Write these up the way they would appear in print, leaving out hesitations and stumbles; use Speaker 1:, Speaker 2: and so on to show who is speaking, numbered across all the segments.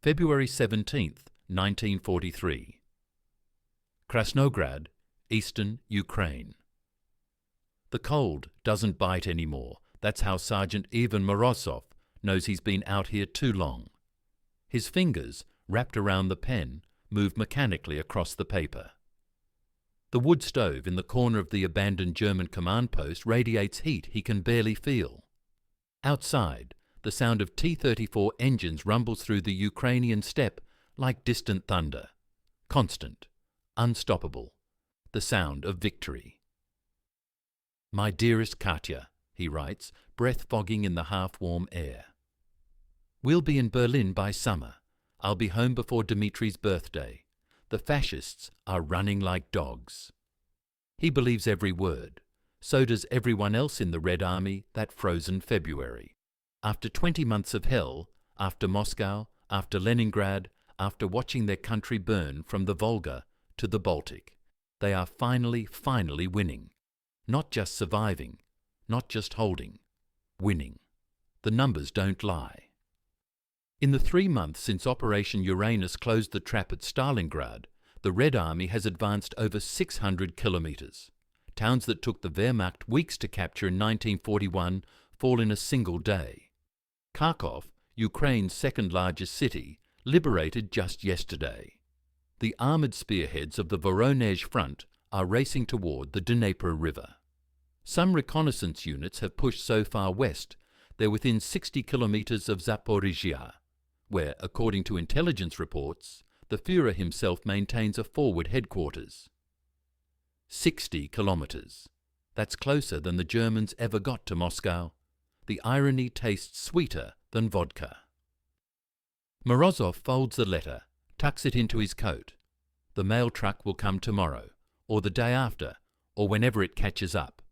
Speaker 1: February 17th, 1943. Krasnograd, eastern Ukraine. The cold doesn't bite anymore. That's how Sergeant Ivan Morozov knows he's been out here too long. His fingers, wrapped around the pen, move mechanically across the paper. The wood stove in the corner of the abandoned German command post radiates heat he can barely feel. Outside, the sound of T-34 engines rumbles through the Ukrainian steppe like distant thunder. Constant, unstoppable, the sound of victory. "My dearest Katya," he writes, breath fogging in the half-warm air. "We'll be in Berlin by summer. I'll be home before Dmitri's birthday. The fascists are running like dogs." He believes every word. So does everyone else in the Red Army that frozen February. After 20 months of hell, after Moscow, after Leningrad, after watching their country burn from the Volga to the Baltic, they are finally winning. Not just surviving, not just holding, winning. The numbers don't lie. In the 3 months since Operation Uranus closed the trap at Stalingrad, the Red Army has advanced over 600 kilometers. Towns that took the Wehrmacht weeks to capture in 1941 fall in a single day. Kharkov, Ukraine's second largest city, liberated just yesterday. The armoured spearheads of the Voronezh front are racing toward the Dnieper River. Some reconnaissance units have pushed so far west they're within 60 kilometers of Zaporizhia, where, according to intelligence reports, the Führer himself maintains a forward headquarters. 60 kilometers. That's closer than the Germans ever got to Moscow. The irony tastes sweeter than vodka. Morozov folds the letter, tucks it into his coat. The mail truck will come tomorrow, or the day after, or whenever it catches up.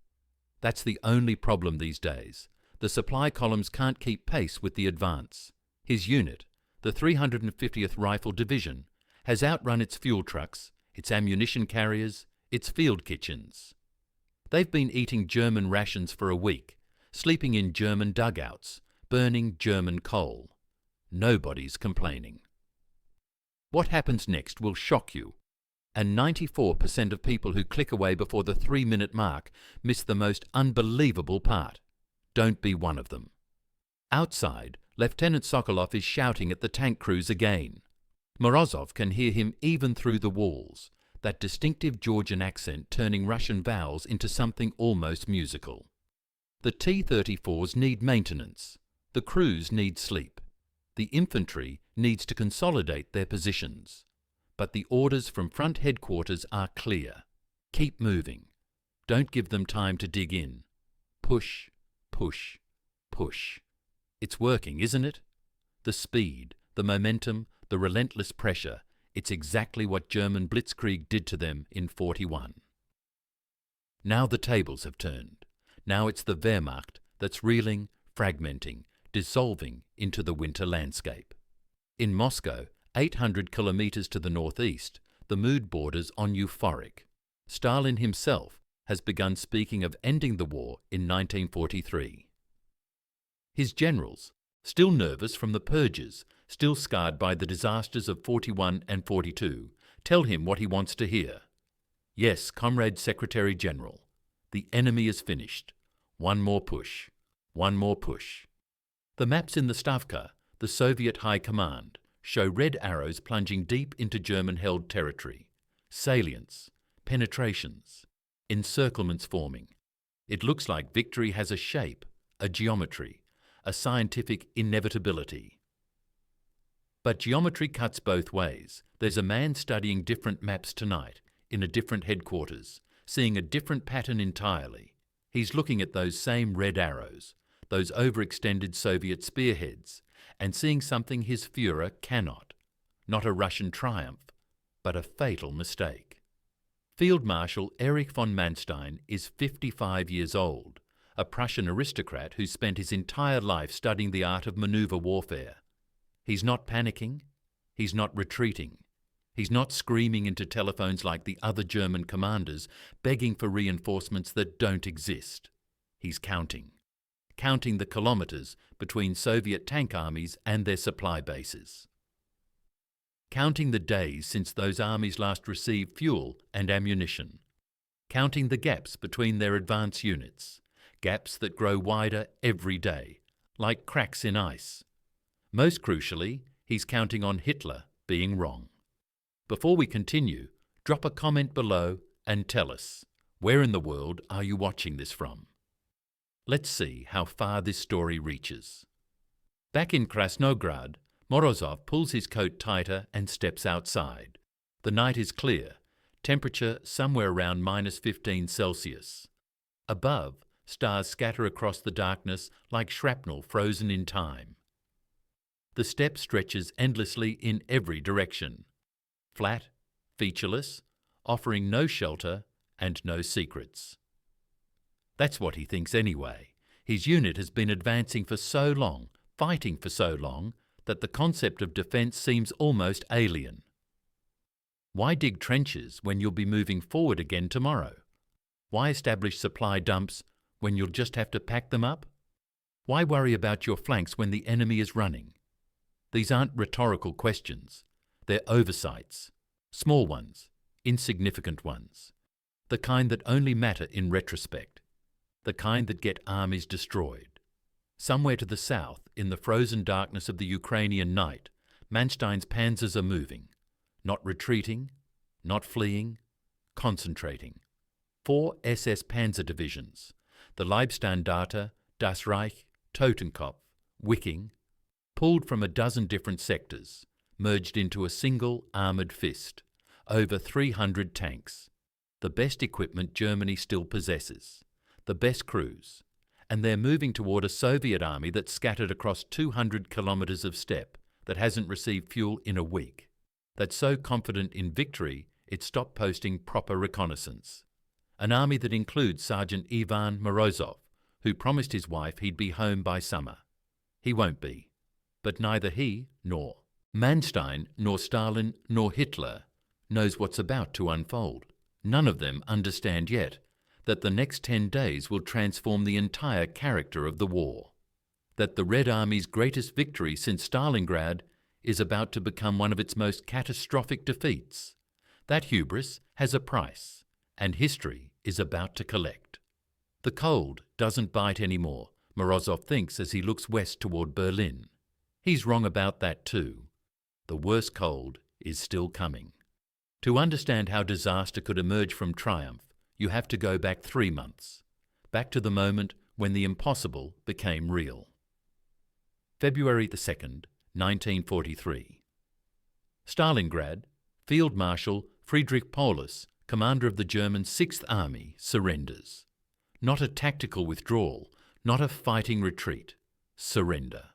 Speaker 1: That's the only problem these days. The supply columns can't keep pace with the advance. His unit, the 350th Rifle Division, has outrun its fuel trucks, its ammunition carriers, its field kitchens. They've been eating German rations for a week, sleeping in German dugouts, burning German coal. Nobody's complaining. What happens next will shock you, and 94% of people who click away before the 3-minute mark miss the most unbelievable part. Don't be one of them. Outside, Lieutenant Sokolov is shouting at the tank crews again. Morozov can hear him even through the walls, that distinctive Georgian accent turning Russian vowels into something almost musical. The T-34s need maintenance. The crews need sleep. The infantry needs to consolidate their positions. But the orders from front headquarters are clear. Keep moving. Don't give them time to dig in. Push, push, push. It's working, isn't it? The speed, the momentum, the relentless pressure, it's exactly what German blitzkrieg did to them in 41. Now the tables have turned. Now it's the Wehrmacht that's reeling, fragmenting, dissolving into the winter landscape. In Moscow, 800 kilometers to the northeast, the mood borders on euphoric. Stalin himself has begun speaking of ending the war in 1943. His generals, still nervous from the purges, still scarred by the disasters of 41 and 42, tell him what he wants to hear. Yes, Comrade Secretary General, the enemy is finished. One more push. One more push. The maps in the Stavka, the Soviet High Command, show red arrows plunging deep into German-held territory. Salients, penetrations, encirclements forming. It looks like victory has a shape, a geometry, a scientific inevitability. But geometry cuts both ways. There's a man studying different maps tonight, in a different headquarters, seeing a different pattern entirely. He's looking at those same red arrows, those overextended Soviet spearheads, and seeing something his Führer cannot. Not a Russian triumph, but a fatal mistake. Field Marshal Erich von Manstein is 55 years old, a Prussian aristocrat who spent his entire life studying the art of maneuver warfare. He's not panicking. He's not retreating. He's not screaming into telephones like the other German commanders, begging for reinforcements that don't exist. He's counting the kilometers between Soviet tank armies and their supply bases. counting the days since those armies last received fuel and ammunition, counting the gaps between their advance units, gaps that grow wider every day, like cracks in ice. Most crucially, he's counting on Hitler being wrong. Before we continue, drop a comment below and tell us, where in the world are you watching this from? Let's see how far this story reaches. Back in Krasnograd, Morozov pulls his coat tighter and steps outside. The night is clear, temperature somewhere around -15 Celsius. Above, stars scatter across the darkness like shrapnel frozen in time. The steppe stretches endlessly in every direction, flat, featureless, offering no shelter and no secrets. That's what he thinks anyway. His unit has been advancing for so long, fighting for so long, that the concept of defence seems almost alien. Why dig trenches when you'll be moving forward again tomorrow? Why establish supply dumps when you'll just have to pack them up? Why worry about your flanks when the enemy is running? These aren't rhetorical questions. They're oversights. Small ones, insignificant ones. The kind that only matter in retrospect. The kind that get armies destroyed. Somewhere to the south, in the frozen darkness of the Ukrainian night, Manstein's panzers are moving. Not retreating, not fleeing, concentrating. 4 SS Panzer divisions, the Leibstandarte, Das Reich, Totenkopf, Wiking, pulled from a dozen different sectors, merged into a single armoured fist, over 300 tanks, the best equipment Germany still possesses, the best crews, and they're moving toward a Soviet army that's scattered across 200 kilometres of steppe, that hasn't received fuel in a week, that's so confident in victory it stopped posting proper reconnaissance. An army that includes Sergeant Ivan Morozov, who promised his wife he'd be home by summer. He won't be. But neither he nor Manstein, nor Stalin, nor Hitler knows what's about to unfold. None of them understand yet that the next 10 days will transform the entire character of the war. That the Red Army's greatest victory since Stalingrad is about to become one of its most catastrophic defeats. That hubris has a price, and history is about to collect. The cold doesn't bite anymore, Morozov thinks as he looks west toward Berlin. He's wrong about that too. The worst cold is still coming. To understand how disaster could emerge from triumph, you have to go back 3 months, back to the moment when the impossible became real. February the 2nd, 1943. Stalingrad, Field Marshal Friedrich Paulus, commander of the German 6th Army, surrenders. Not a tactical withdrawal, not a fighting retreat. Surrender.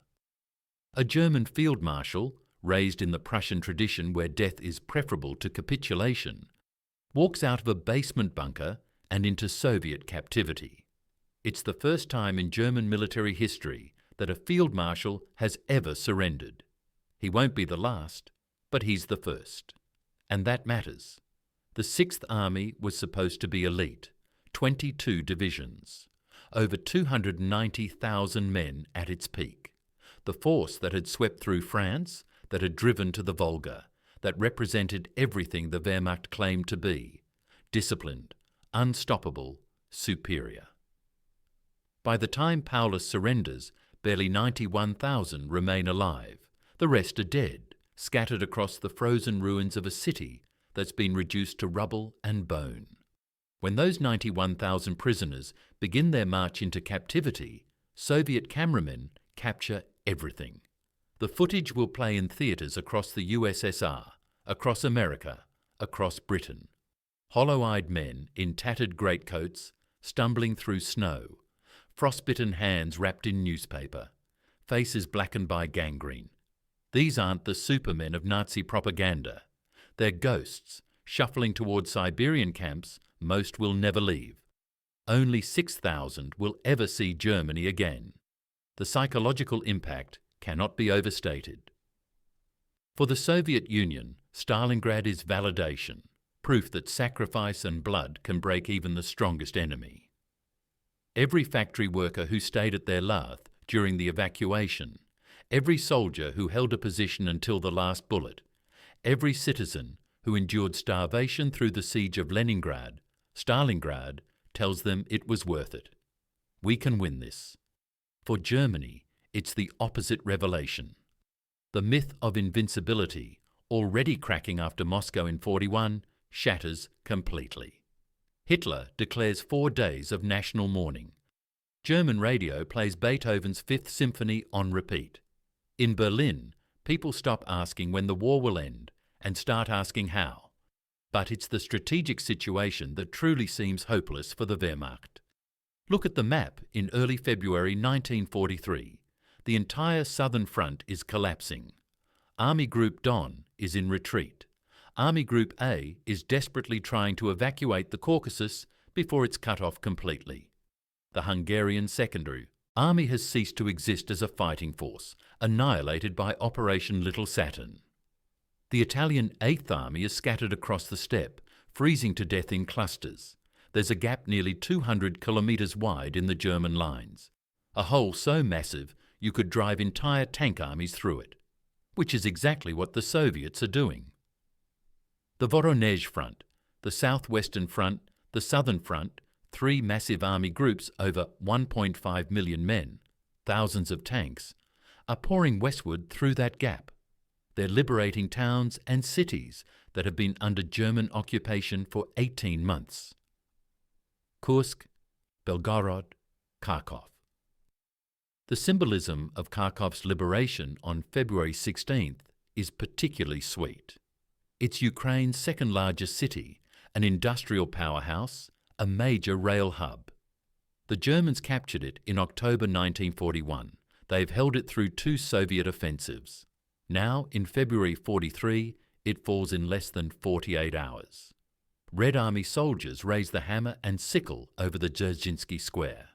Speaker 1: A German field marshal, raised in the Prussian tradition where death is preferable to capitulation, walks out of a basement bunker and into Soviet captivity. It's the first time in German military history that a field marshal has ever surrendered. He won't be the last, but he's the first. And that matters. The 6th Army was supposed to be elite, 22 divisions, over 290,000 men at its peak. The force that had swept through France, that had driven to the Volga, that represented everything the Wehrmacht claimed to be: disciplined, unstoppable, superior. By the time Paulus surrenders, barely 91,000 remain alive. The rest are dead, scattered across the frozen ruins of a city that's been reduced to rubble and bone. When those 91,000 prisoners begin their march into captivity, Soviet cameramen capture everything. The footage will play in theatres across the USSR, across America, across Britain. Hollow-eyed men in tattered greatcoats, stumbling through snow, frostbitten hands wrapped in newspaper, faces blackened by gangrene. These aren't the supermen of Nazi propaganda. They're ghosts, shuffling towards Siberian camps most will never leave. Only 6,000 will ever see Germany again. The psychological impact cannot be overstated. For the Soviet Union, Stalingrad is validation, proof that sacrifice and blood can break even the strongest enemy. Every factory worker who stayed at their lath during the evacuation, every soldier who held a position until the last bullet, Every citizen who endured starvation through the siege of Leningrad, Stalingrad, tells them it was worth it. We can win this. For Germany, it's the opposite revelation. The myth of invincibility, already cracking after Moscow in 41, shatters completely. Hitler declares 4 days of national mourning. German radio plays Beethoven's Fifth Symphony on repeat. In Berlin, people stop asking when the war will end and start asking how. But it's the strategic situation that truly seems hopeless for the Wehrmacht. Look at the map in early February 1943. The entire southern front is collapsing. Army Group Don is in retreat. Army Group A is desperately trying to evacuate the Caucasus before it's cut off completely. The Hungarian Secondary Army has ceased to exist as a fighting force, annihilated by Operation Little Saturn. The Italian Eighth Army is scattered across the steppe, freezing to death in clusters. There's a gap nearly 200 kilometres wide in the German lines, a hole so massive you could drive entire tank armies through it, which is exactly what the Soviets are doing. The Voronezh Front, the Southwestern Front, the Southern Front, 3 massive army groups over 1.5 million men, thousands of tanks, are pouring westward through that gap. They're liberating towns and cities that have been under German occupation for 18 months. Kursk, Belgorod, Kharkov. The symbolism of Kharkov's liberation on February 16th is particularly sweet. It's Ukraine's second largest city, an industrial powerhouse, a major rail hub. The Germans captured it in October 1941. They've held it through 2 Soviet offensives. Now, in February 43, it falls in less than 48 hours. Red Army soldiers raise the hammer and sickle over the Dzerzhinsky Square.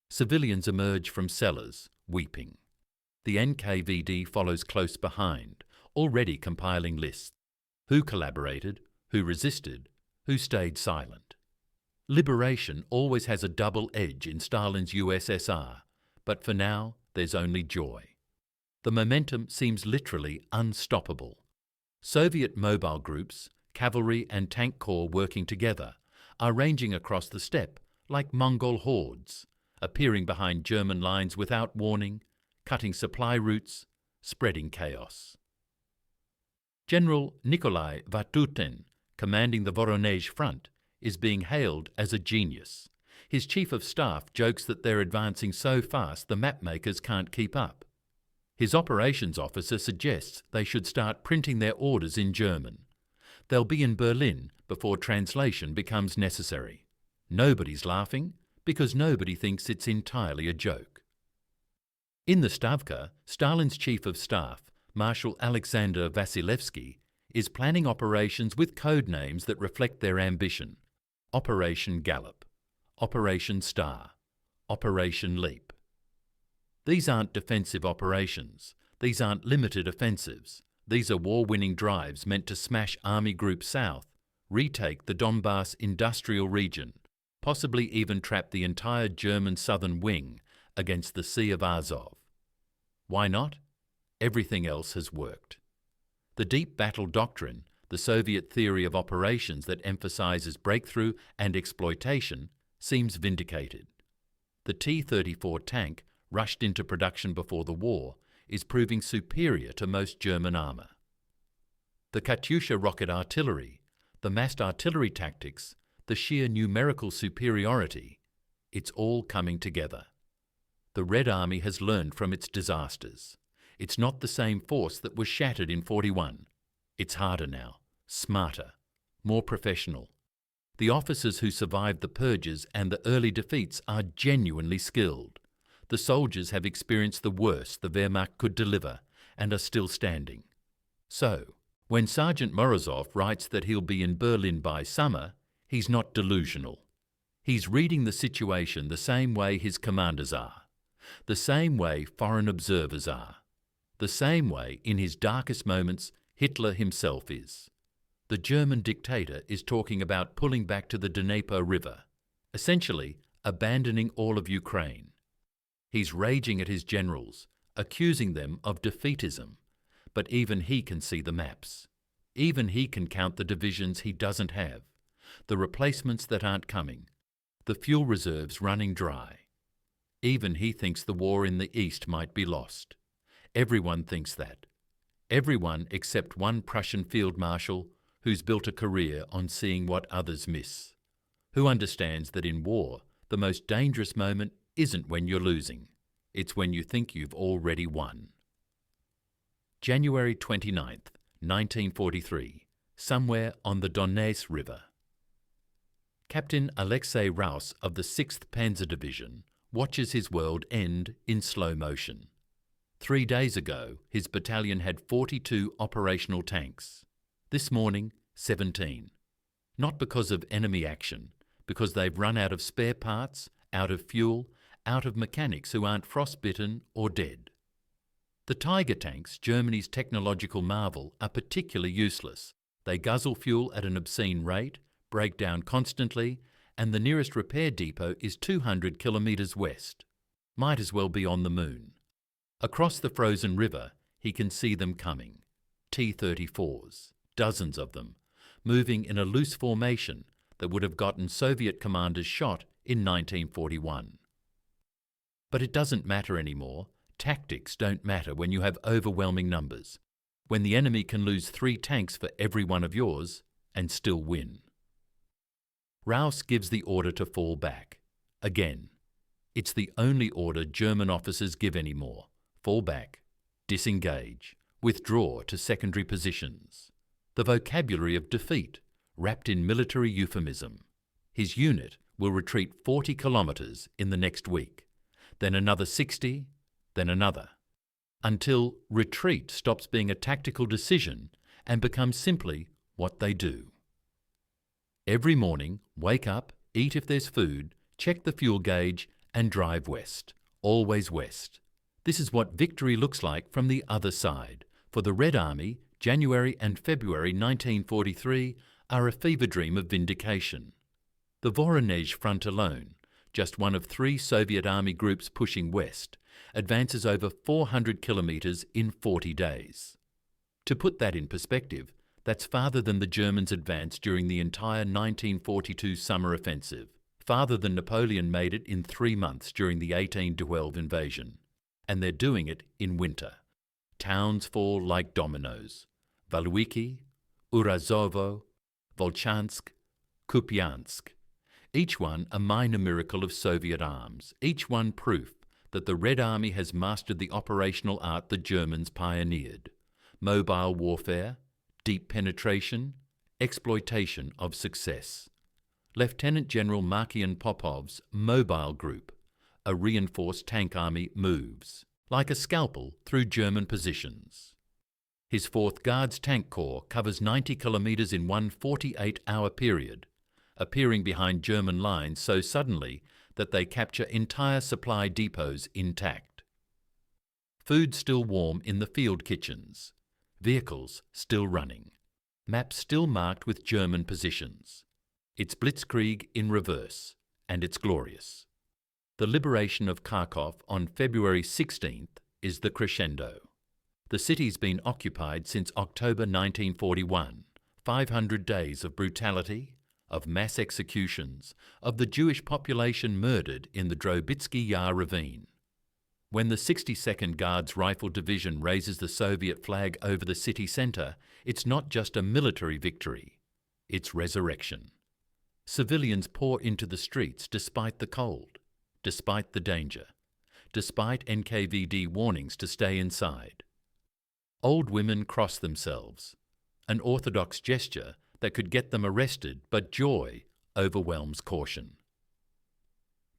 Speaker 1: Civilians emerge from cellars, weeping. The NKVD follows close behind, already compiling lists. Who collaborated, who resisted, who stayed silent. Liberation always has a double edge in Stalin's USSR, but for now there's only joy. The momentum seems literally unstoppable. Soviet mobile groups, cavalry and tank corps working together, are ranging across the steppe like Mongol hordes, appearing behind German lines without warning, cutting supply routes, spreading chaos. General Nikolai Vatutin, commanding the Voronezh Front, is being hailed as a genius. His chief of staff jokes that they're advancing so fast the mapmakers can't keep up. His operations officer suggests they should start printing their orders in German. They'll be in Berlin before translation becomes necessary. Nobody's laughing because nobody thinks it's entirely a joke. In the Stavka, Stalin's chief of staff, Marshal Alexander Vasilevsky, is planning operations with code names that reflect their ambition. Operation Gallop, Operation Star, Operation Leap. These aren't defensive operations. These aren't limited offensives. These are war-winning drives meant to smash Army Group South, retake the Donbass industrial region, possibly even trap the entire German southern wing against the Sea of Azov. Why not? Everything else has worked. The deep battle doctrine, the Soviet theory of operations that emphasizes breakthrough and exploitation, seems vindicated. The T-34 tank, rushed into production before the war, is proving superior to most German armour. The Katyusha rocket artillery, the massed artillery tactics, the sheer numerical superiority, it's all coming together. The Red Army has learned from its disasters. It's not the same force that was shattered in 41. It's harder now, smarter, more professional. The officers who survived the purges and the early defeats are genuinely skilled. The soldiers have experienced the worst the Wehrmacht could deliver and are still standing. So, when Sergeant Morozov writes that he'll be in Berlin by summer, he's not delusional. He's reading the situation the same way his commanders are, the same way foreign observers are, the same way in his darkest moments Hitler himself is. The German dictator is talking about pulling back to the Dnieper River, essentially abandoning all of Ukraine. He's raging at his generals, accusing them of defeatism, but even he can see the maps. Even he can count the divisions he doesn't have, the replacements that aren't coming, the fuel reserves running dry. Even he thinks the war in the East might be lost. Everyone thinks that. Everyone except one Prussian field marshal who's built a career on seeing what others miss, who understands that in war the most dangerous moment isn't when you're losing, it's when you think you've already won. January 29th, 1943, somewhere on the Donets River. Captain Alexei Raus of the 6th Panzer Division watches his world end in slow motion. 3 days ago, his battalion had 42 operational tanks. This morning, 17. Not because of enemy action, because they've run out of spare parts, out of fuel, out of mechanics who aren't frostbitten or dead. The Tiger tanks, Germany's technological marvel, are particularly useless. They guzzle fuel at an obscene rate, break down constantly, and the nearest repair depot is 200 kilometres west. Might as well be on the moon. Across the frozen river, he can see them coming. T-34s, dozens of them, moving in a loose formation that would have gotten Soviet commanders shot in 1941. But it doesn't matter anymore. Tactics don't matter when you have overwhelming numbers, when the enemy can lose 3 tanks for every one of yours and still win. Raus gives the order to fall back. Again. It's the only order German officers give anymore. Fall back, disengage, withdraw to secondary positions. The vocabulary of defeat, wrapped in military euphemism. His unit will retreat 40 kilometres in the next week, then another 60, then another, until retreat stops being a tactical decision and becomes simply what they do. Every morning, wake up, eat if there's food, check the fuel gauge, and drive west, always west. This is what victory looks like from the other side. For the Red Army, January and February 1943 are a fever dream of vindication. The Voronezh front alone, just one of 3 Soviet army groups pushing west, advances over 400 kilometres in 40 days. To put that in perspective, that's farther than the Germans advanced during the entire 1942 summer offensive, farther than Napoleon made it in 3 months during the 1812 invasion. And they're doing it in winter. Towns fall like dominoes. Valuiki, Urazovo, Volchansk, Kupiansk. Each one a minor miracle of Soviet arms, each one proof that the Red Army has mastered the operational art the Germans pioneered. Mobile warfare, deep penetration, exploitation of success. Lieutenant General Markian Popov's Mobile Group, a reinforced tank army, moves, like a scalpel through German positions. His 4th Guards Tank Corps covers 90 kilometres in one 48-hour period, appearing behind German lines so suddenly that they capture entire supply depots intact. Food still warm in the field kitchens, vehicles still running, maps still marked with German positions. It's blitzkrieg in reverse, and it's glorious. The liberation of Kharkov on February 16th is the crescendo. The city's been occupied since October 1941, 500 days of brutality, of mass executions, of the Jewish population murdered in the Drobitsky Yar ravine. When the 62nd Guards Rifle Division raises the Soviet flag over the city centre, it's not just a military victory, it's resurrection. Civilians pour into the streets despite the cold, despite the danger, despite NKVD warnings to stay inside. Old women cross themselves, an orthodox gesture that could get them arrested, but joy overwhelms caution.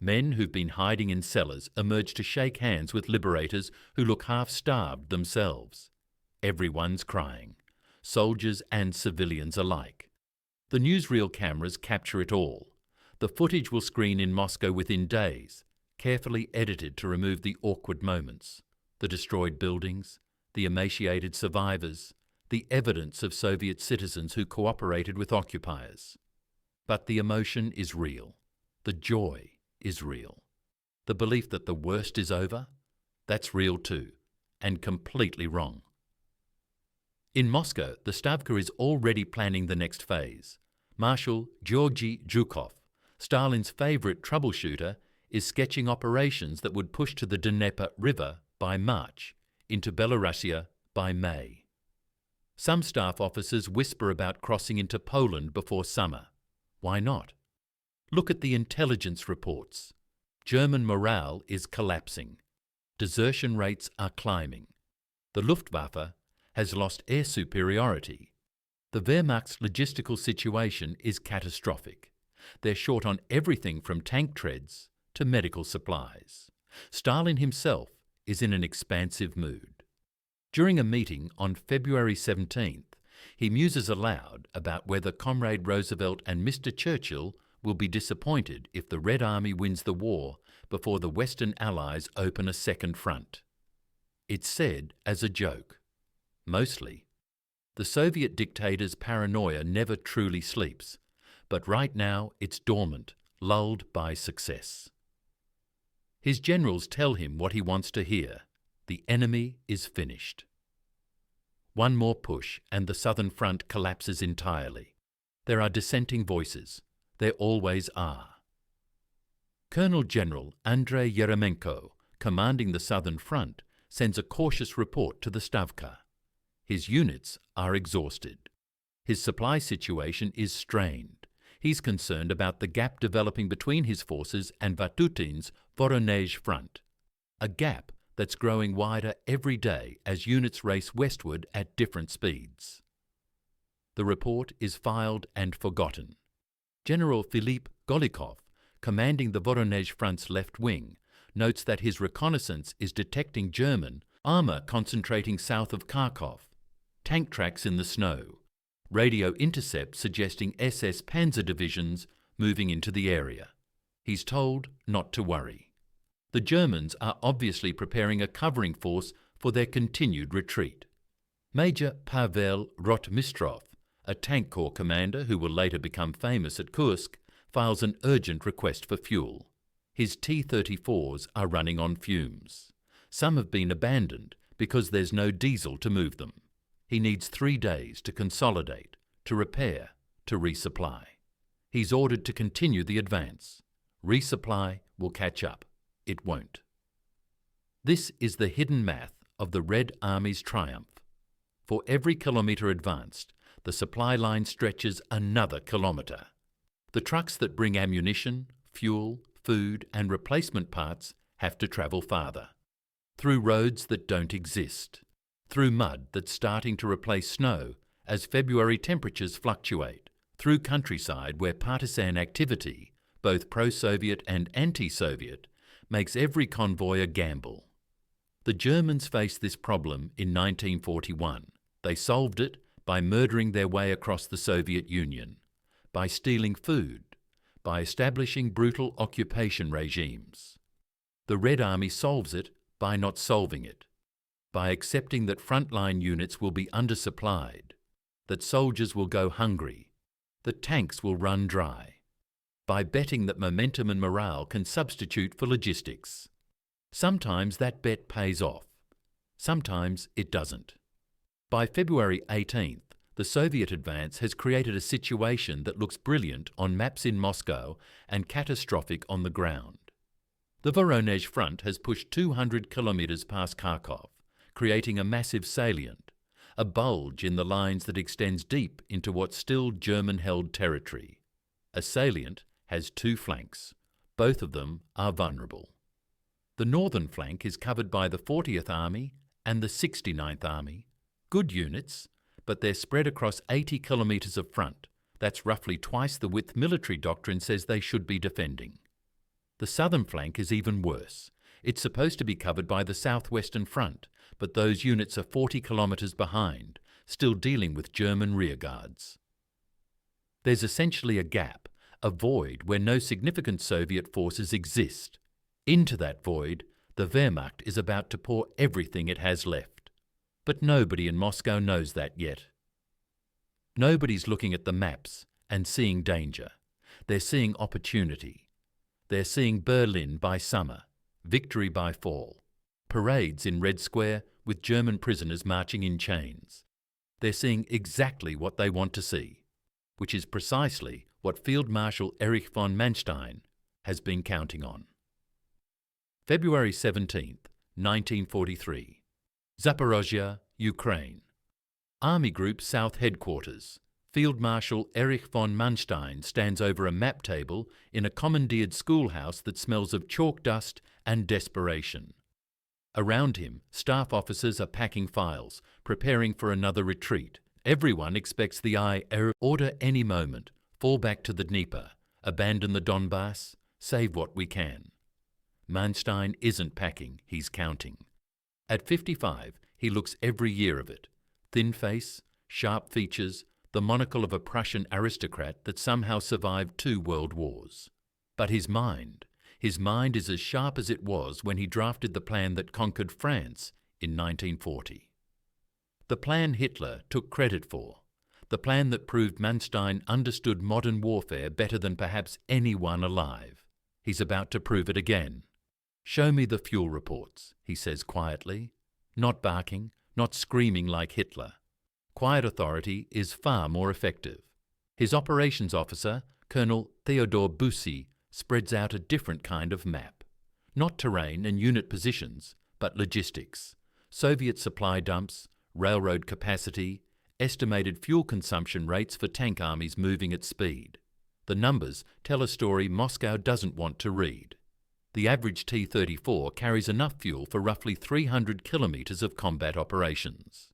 Speaker 1: Men who've been hiding in cellars emerge to shake hands with liberators who look half-starved themselves. Everyone's crying, soldiers and civilians alike. The newsreel cameras capture it all. The footage will screen in Moscow within days, carefully edited to remove the awkward moments, the destroyed buildings, the emaciated survivors, the evidence of Soviet citizens who cooperated with occupiers. But the emotion is real. The joy is real. The belief that the worst is over, that's real too, and completely wrong. In Moscow, the Stavka is already planning the next phase. Marshal Georgy Zhukov, Stalin's favourite troubleshooter, is sketching operations that would push to the Dnieper River by March, into Belorussia by May. Some staff officers whisper about crossing into Poland before summer. Why not? Look at the intelligence reports. German morale is collapsing. Desertion rates are climbing. The Luftwaffe has lost air superiority. The Wehrmacht's logistical situation is catastrophic. They're short on everything from tank treads to medical supplies. Stalin himself is in an expansive mood. During a meeting on February 17th, he muses aloud about whether Comrade Roosevelt and Mr. Churchill will be disappointed if the Red Army wins the war before the Western Allies open a second front. It's said as a joke. Mostly. The Soviet dictator's paranoia never truly sleeps, but right now it's dormant, lulled by success. His generals tell him what he wants to hear. The enemy is finished. One more push and the Southern Front collapses entirely. There are dissenting voices. There always are. Colonel General Andrei Yeremenko, commanding the Southern Front, sends a cautious report to the Stavka. His units are exhausted. His supply situation is strained. He's concerned about the gap developing between his forces and Vatutin's Voronezh front, a gap that's growing wider every day as units race westward at different speeds. The report is filed and forgotten. General Philippe Golikov, commanding the Voronezh front's left wing, notes that his reconnaissance is detecting German armour concentrating south of Kharkov, tank tracks in the snow, radio intercepts suggesting SS Panzer divisions moving into the area. He's told not to worry. The Germans are obviously preparing a covering force for their continued retreat. Major Pavel Rotmistrov, a tank corps commander who will later become famous at Kursk, files an urgent request for fuel. His T-34s are running on fumes. Some have been abandoned because there's no diesel to move them. He needs 3 days to consolidate, to repair, to resupply. He's ordered to continue the advance. Resupply will catch up. It won't. This is the hidden math of the Red Army's triumph. For every kilometre advanced, the supply line stretches another kilometre. The trucks that bring ammunition, fuel, food and replacement parts have to travel farther. Through roads that don't exist. Through mud that's starting to replace snow as February temperatures fluctuate. Through countryside where partisan activity, both pro-Soviet and anti-Soviet, makes every convoy a gamble. The Germans faced this problem in 1941. They solved it by murdering their way across the Soviet Union, by stealing food, by establishing brutal occupation regimes. The Red Army solves it by not solving it, by accepting that frontline units will be undersupplied, that soldiers will go hungry, that tanks will run dry, by betting that momentum and morale can substitute for logistics. Sometimes that bet pays off. Sometimes it doesn't. By February 18th, the Soviet advance has created a situation that looks brilliant on maps in Moscow and catastrophic on the ground. The Voronezh front has pushed 200 kilometres past Kharkov, creating a massive salient, a bulge in the lines that extends deep into what's still German-held territory. A salient has 2 flanks. Both of them are vulnerable. The northern flank is covered by the 40th Army and the 69th Army. Good units, but they're spread across 80 kilometres of front. That's roughly twice the width military doctrine says they should be defending. The southern flank is even worse. It's supposed to be covered by the southwestern front, but those units are 40 kilometres behind, still dealing with German rearguards. There's essentially a gap, a void where no significant Soviet forces exist. Into that void, the Wehrmacht is about to pour everything it has left. But nobody in Moscow knows that yet. Nobody's looking at the maps and seeing danger. They're seeing opportunity. They're seeing Berlin by summer, victory by fall, parades in Red Square with German prisoners marching in chains. They're seeing exactly what they want to see, which is precisely what Field Marshal Erich von Manstein has been counting on. February 17th, 1943. Zaporozhye, Ukraine. Army Group South Headquarters. Field Marshal Erich von Manstein stands over a map table in a commandeered schoolhouse that smells of chalk dust and desperation. Around him, staff officers are packing files, preparing for another retreat. Everyone expects the order any moment. Fall back to the Dnieper, abandon the Donbass, save what we can. Manstein isn't packing, he's counting. At 55, he looks every year of it. Thin face, sharp features, the monocle of a Prussian aristocrat that somehow survived 2 world wars. But his mind is as sharp as it was when he drafted the plan that conquered France in 1940. The plan Hitler took credit for, the plan that proved Manstein understood modern warfare better than perhaps anyone alive. He's about to prove it again. "Show me the fuel reports," he says quietly, not barking, not screaming like Hitler. Quiet authority is far more effective. His operations officer, Colonel Theodor Bussy, spreads out a different kind of map. Not terrain and unit positions, but logistics, Soviet supply dumps, railroad capacity, estimated fuel consumption rates for tank armies moving at speed. The numbers tell a story Moscow doesn't want to read. The average T-34 carries enough fuel for roughly 300 kilometres of combat operations.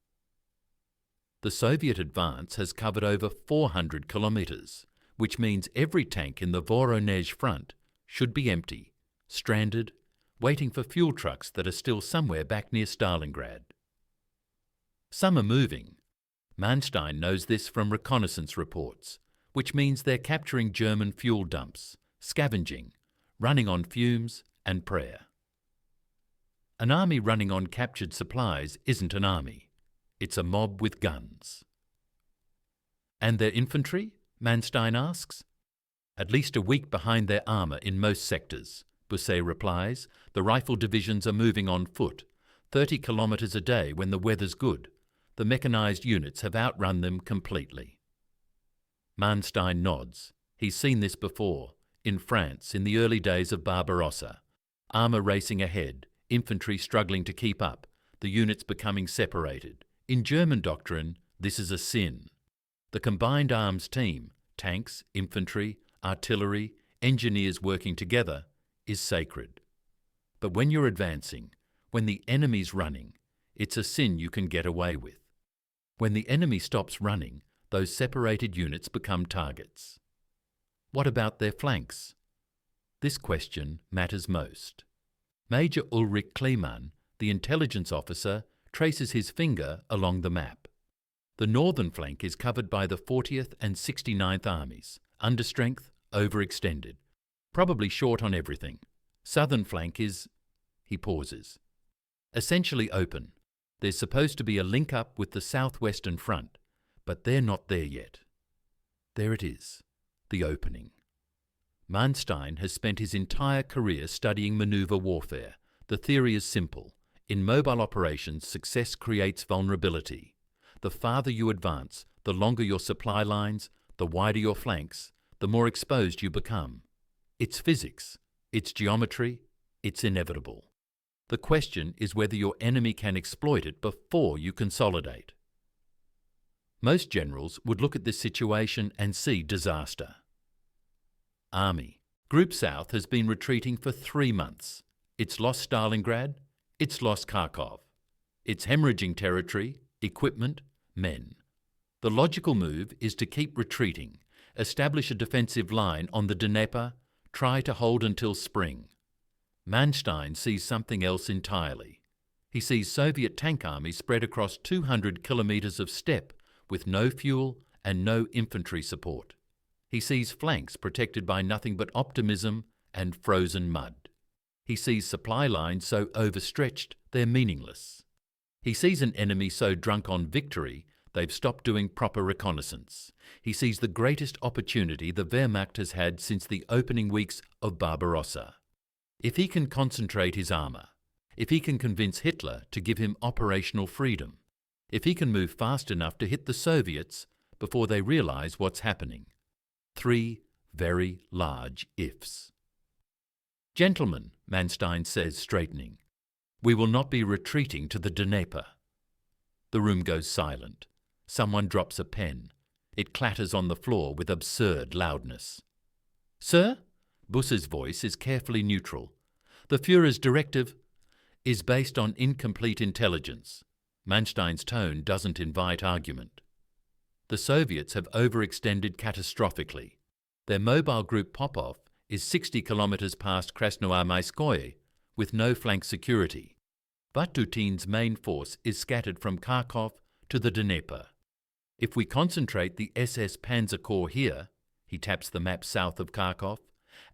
Speaker 1: The Soviet advance has covered over 400 kilometres, which means every tank in the Voronezh front should be empty, stranded, waiting for fuel trucks that are still somewhere back near Stalingrad. Some are moving. Manstein knows this from reconnaissance reports, which means they're capturing German fuel dumps, scavenging, running on fumes and prayer. An army running on captured supplies isn't an army. It's a mob with guns. And their infantry? Manstein asks. At least a week behind their armour in most sectors, Bussy replies. The rifle divisions are moving on foot, 30 kilometres a day when the weather's good. The mechanised units have outrun them completely. Manstein nods. He's seen this before, in France in the early days of Barbarossa. Armour racing ahead, infantry struggling to keep up, the units becoming separated. In German doctrine, this is a sin. The combined arms team, tanks, infantry, artillery, engineers working together, is sacred. But when you're advancing, when the enemy's running, it's a sin you can get away with. When the enemy stops running, those separated units become targets. What about their flanks? This question matters most. Major Ulrich Kleemann, the intelligence officer, traces his finger along the map. The northern flank is covered by the 40th and 69th Armies, understrength, overextended, probably short on everything. Southern flank is, he pauses, essentially open. There's supposed to be a link up with the southwestern front, but they're not there yet. There it is, the opening. Manstein has spent his entire career studying manoeuvre warfare. The theory is simple. In mobile operations, success creates vulnerability. The farther you advance, the longer your supply lines, the wider your flanks, the more exposed you become. It's physics, it's geometry, it's inevitable. The question is whether your enemy can exploit it before you consolidate. Most generals would look at this situation and see disaster. Army. Group South has been retreating for 3 months. It's lost Stalingrad, it's lost Kharkov. It's hemorrhaging territory, equipment, men. The logical move is to keep retreating, establish a defensive line on the Dnieper, try to hold until spring. Manstein sees something else entirely. He sees Soviet tank armies spread across 200 kilometres of steppe with no fuel and no infantry support. He sees flanks protected by nothing but optimism and frozen mud. He sees supply lines so overstretched they're meaningless. He sees an enemy so drunk on victory they've stopped doing proper reconnaissance. He sees the greatest opportunity the Wehrmacht has had since the opening weeks of Barbarossa. If he can concentrate his armour, if he can convince Hitler to give him operational freedom, if he can move fast enough to hit the Soviets before they realize what's happening. 3 very large ifs. Gentlemen, Manstein says, straightening, we will not be retreating to the Dnieper. The room goes silent. Someone drops a pen. It clatters on the floor with absurd loudness. Sir? Buss's voice is carefully neutral. The Führer's directive is based on incomplete intelligence. Manstein's tone doesn't invite argument. The Soviets have overextended catastrophically. Their mobile group Popov is 60 kilometers past Krasnoarmeyskoye with no flank security. Vatutin's main force is scattered from Kharkov to the Dnieper. If we concentrate the SS Panzer Corps here, he taps the map south of Kharkov,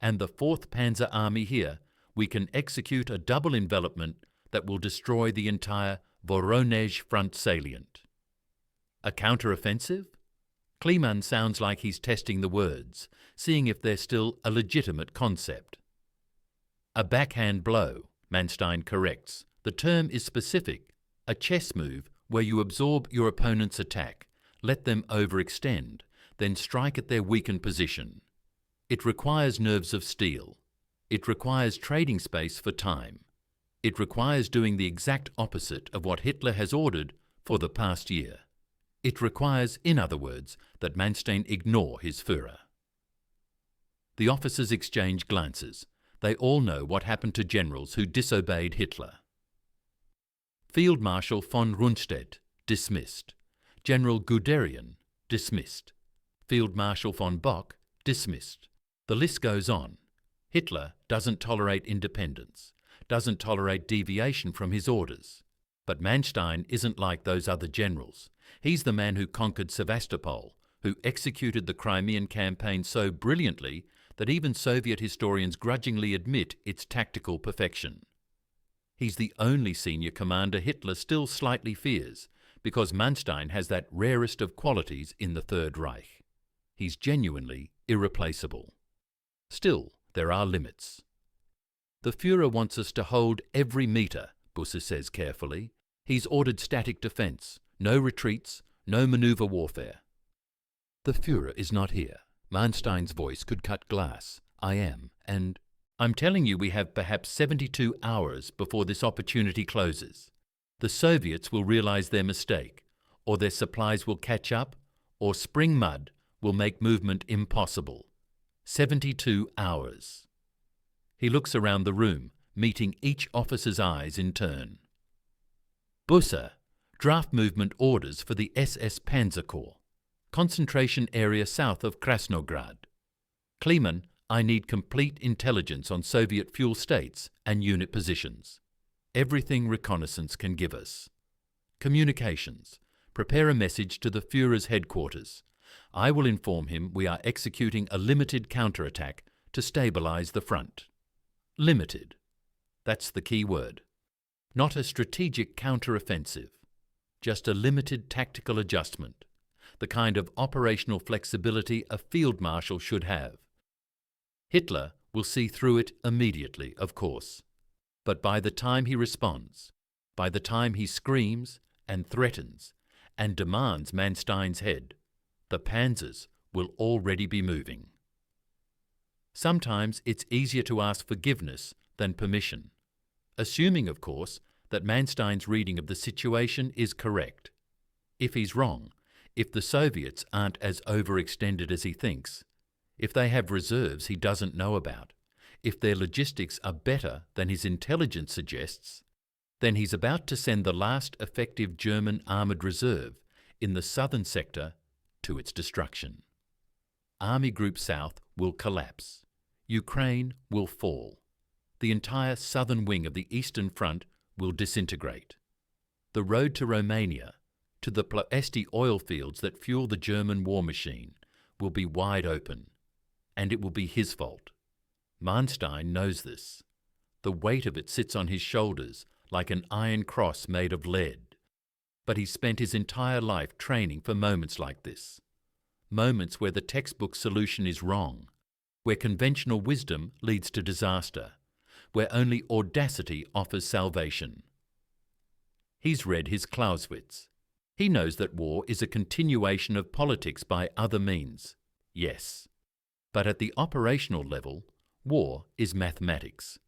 Speaker 1: and the 4th Panzer Army here, we can execute a double envelopment that will destroy the entire Voronezh front salient. A counter-offensive? Kleeman sounds like he's testing the words, seeing if they're still a legitimate concept. A backhand blow, Manstein corrects. The term is specific, a chess move where you absorb your opponent's attack, let them overextend, then strike at their weakened position. It requires nerves of steel. It requires trading space for time. It requires doing the exact opposite of what Hitler has ordered for the past year. It requires, in other words, that Manstein ignore his Führer. The officers exchange glances. They all know what happened to generals who disobeyed Hitler. Field Marshal von Rundstedt, dismissed. General Guderian, dismissed. Field Marshal von Bock, dismissed. The list goes on. Hitler doesn't tolerate independence, doesn't tolerate deviation from his orders. But Manstein isn't like those other generals. He's the man who conquered Sevastopol, who executed the Crimean campaign so brilliantly that even Soviet historians grudgingly admit its tactical perfection. He's the only senior commander Hitler still slightly fears, because Manstein has that rarest of qualities in the Third Reich. He's genuinely irreplaceable. Still, there are limits. The Führer wants us to hold every metre, Busse says carefully. He's ordered static defence, no retreats, no manoeuvre warfare. The Führer is not here. Manstein's voice could cut glass. I am, and I'm telling you we have perhaps 72 hours before this opportunity closes. The Soviets will realize their mistake, or their supplies will catch up, or spring mud will make movement impossible. 72 hours. He looks around the room, meeting each officer's eyes in turn. Busse, draft movement orders for the SS Panzer Corps. Concentration area south of Krasnograd. Kleeman, I need complete intelligence on Soviet fuel states and unit positions. Everything reconnaissance can give us. Communications. Prepare a message to the Führer's headquarters. I will inform him we are executing a limited counterattack to stabilize the front. Limited. That's the key word. Not a strategic counteroffensive. Just a limited tactical adjustment. The kind of operational flexibility a field marshal should have. Hitler will see through it immediately, of course. But by the time he responds, by the time he screams and threatens and demands Manstein's head, the panzers will already be moving. Sometimes it's easier to ask forgiveness than permission, assuming, of course, that Manstein's reading of the situation is correct. If he's wrong, if the Soviets aren't as overextended as he thinks, if they have reserves he doesn't know about, if their logistics are better than his intelligence suggests, then he's about to send the last effective German armoured reserve in the southern sector to its destruction. Army Group South will collapse. Ukraine will fall. The entire southern wing of the Eastern Front will disintegrate. The road to Romania, to the Ploesti oil fields that fuel the German war machine, will be wide open, and it will be his fault. Manstein knows this. The weight of it sits on his shoulders like an iron cross made of lead. But he's spent his entire life training for moments like this. Moments where the textbook solution is wrong, where conventional wisdom leads to disaster, where only audacity offers salvation. He's read his Clausewitz. He knows that war is a continuation of politics by other means. Yes. But at the operational level, war is mathematics.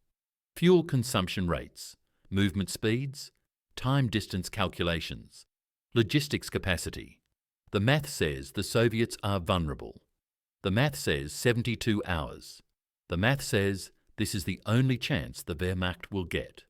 Speaker 1: Fuel consumption rates, movement speeds, time-distance calculations, logistics capacity. The math says the Soviets are vulnerable. The math says 72 hours. The math says this is the only chance the Wehrmacht will get.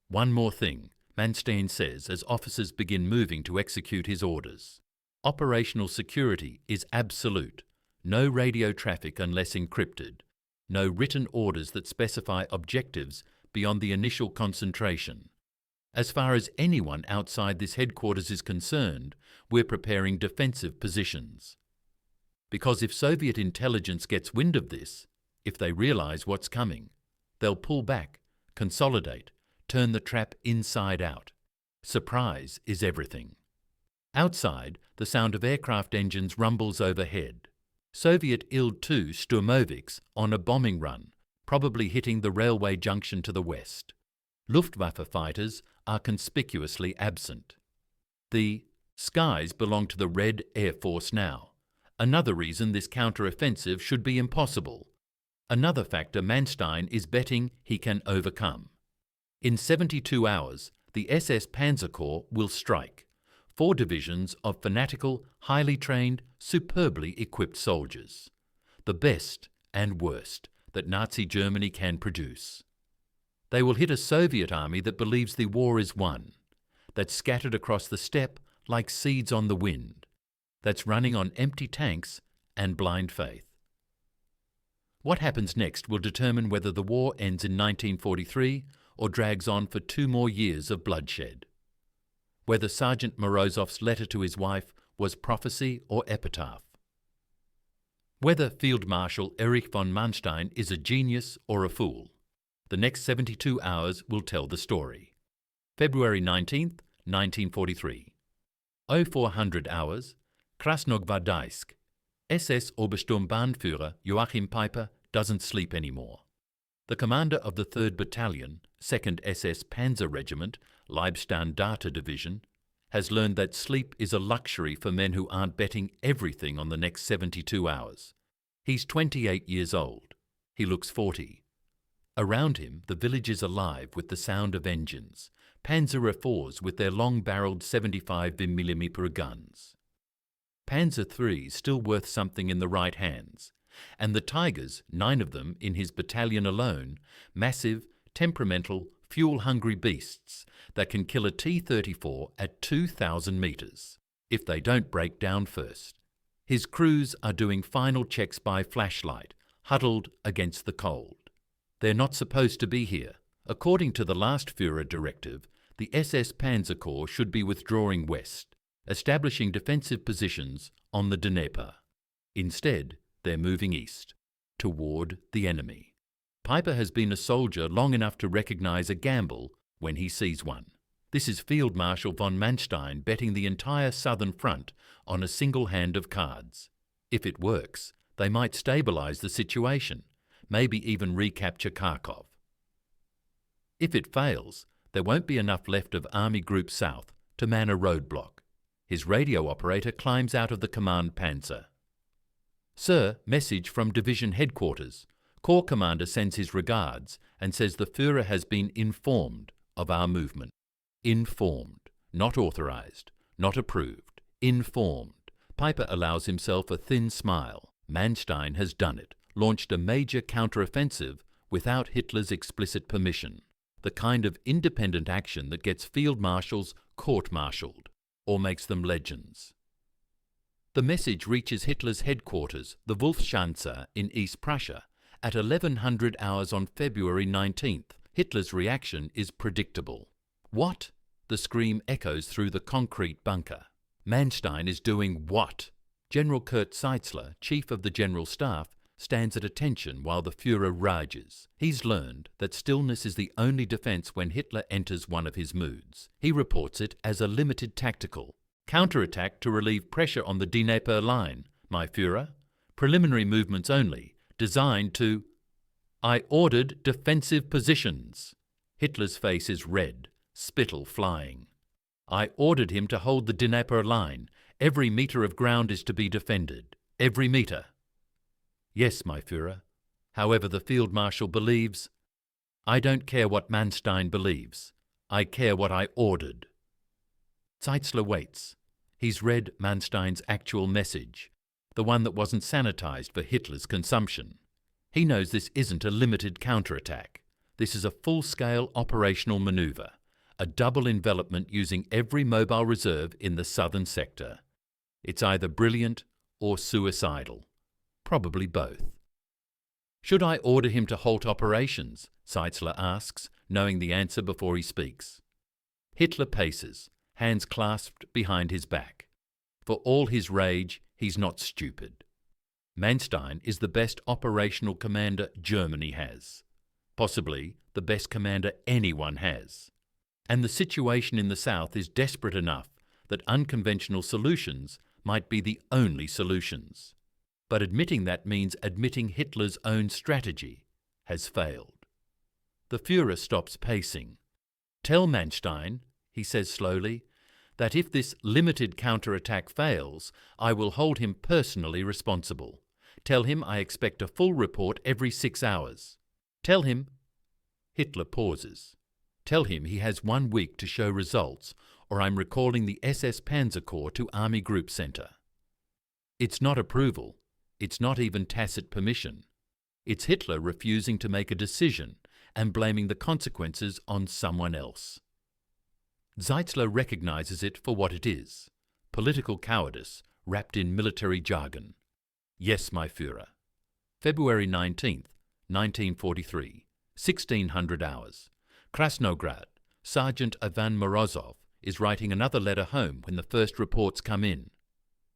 Speaker 1: One more thing, Manstein says as officers begin moving to execute his orders. Operational security is absolute. No radio traffic unless encrypted. No written orders that specify objectives beyond the initial concentration. As far as anyone outside this headquarters is concerned, we're preparing defensive positions. Because if Soviet intelligence gets wind of this, if they realize what's coming, they'll pull back, consolidate, turn the trap inside out. Surprise is everything. Outside, the sound of aircraft engines rumbles overhead. Soviet Il-2 Sturmovix on a bombing run, probably hitting the railway junction to the west. Luftwaffe fighters are conspicuously absent. The skies belong to the Red Air Force now. Another reason this counter-offensive should be impossible. Another factor Manstein is betting he can overcome. In 72 hours, the SS Panzer Corps will strike. 4 divisions of fanatical, highly trained, superbly equipped soldiers. The best and worst that Nazi Germany can produce. They will hit a Soviet army that believes the war is won, that's scattered across the steppe like seeds on the wind, that's running on empty tanks and blind faith. What happens next will determine whether the war ends in 1943 or drags on for 2 more years of bloodshed. Whether Sergeant Morozov's letter to his wife was prophecy or epitaph. Whether Field Marshal Erich von Manstein is a genius or a fool. The next 72 hours will tell the story. February 19th, 1943. 0400 hours, Krasnogvardeysk. SS Obersturmbannführer Joachim Peiper doesn't sleep anymore. The commander of the 3rd Battalion, 2nd SS Panzer Regiment, Leibstandarte Division, has learned that sleep is a luxury for men who aren't betting everything on the next 72 hours. He's 28 years old. He looks 40. Around him, the village is alive with the sound of engines, Panzer IVs with their long-barreled 75mm guns. Panzer III's still worth something in the right hands, and the Tigers, 9 of them in his battalion alone, massive, temperamental, fuel-hungry beasts that can kill a T-34 at 2,000 metres, if they don't break down first. His crews are doing final checks by flashlight, huddled against the cold. They're not supposed to be here. According to the last Führer directive, the SS Panzer Corps should be withdrawing west, establishing defensive positions on the Dnieper. Instead, they're moving east, toward the enemy. Peiper has been a soldier long enough to recognize a gamble when he sees one. This is Field Marshal von Manstein betting the entire southern front on a single hand of cards. If it works, they might stabilize the situation, maybe even recapture Kharkov. If it fails, there won't be enough left of Army Group South to man a roadblock. His radio operator climbs out of the command panzer. Sir, message from Division Headquarters. Corps Commander sends his regards and says the Führer has been informed of our movement. Informed, not authorized, not approved. Informed. Peiper allows himself a thin smile. Manstein has done it, launched a major counter-offensive without Hitler's explicit permission. The kind of independent action that gets field marshals court-martialed, or makes them legends. The message reaches Hitler's headquarters, the Wolfschanze in East Prussia, at 1100 hours on February 19th. Hitler's reaction is predictable. What? The scream echoes through the concrete bunker. Manstein is doing what? General Kurt Seitzler, Chief of the General Staff, stands at attention while the Führer rages. He's learned that stillness is the only defense when Hitler enters one of his moods. He reports it as a limited tactical counterattack to relieve pressure on the Dnieper line, my Führer. Preliminary movements only, designed to... I ordered defensive positions. Hitler's face is red, spittle flying. I ordered him to hold the Dnieper line. Every metre of ground is to be defended. Every metre. Yes, my Führer. However the Field Marshal believes. I don't care what Manstein believes. I care what I ordered. Zeitzler waits. He's read Manstein's actual message, the one that wasn't sanitized for Hitler's consumption. He knows this isn't a limited counterattack. This is a full-scale operational manoeuvre, a double envelopment using every mobile reserve in the southern sector. It's either brilliant or suicidal. Probably both. Should I order him to halt operations? Zeitzler asks, knowing the answer before he speaks. Hitler paces, hands clasped behind his back. For all his rage, he's not stupid. Manstein is the best operational commander Germany has. Possibly the best commander anyone has. And the situation in the south is desperate enough that unconventional solutions might be the only solutions. But admitting that means admitting Hitler's own strategy has failed. The Führer stops pacing. Tell Manstein, he says slowly, that if this limited counterattack fails, I will hold him personally responsible. Tell him I expect a full report every 6 hours. Tell him... Hitler pauses. Tell him he has 1 week to show results, or I'm recalling the SS Panzer Corps to Army Group Center. It's not approval. It's not even tacit permission. It's Hitler refusing to make a decision and blaming the consequences on someone else. Zeitzler recognizes it for what it is, political cowardice wrapped in military jargon. Yes, my Führer. February 19th, 1943, 1600 hours. Krasnograd. Sergeant Ivan Morozov is writing another letter home when the first reports come in.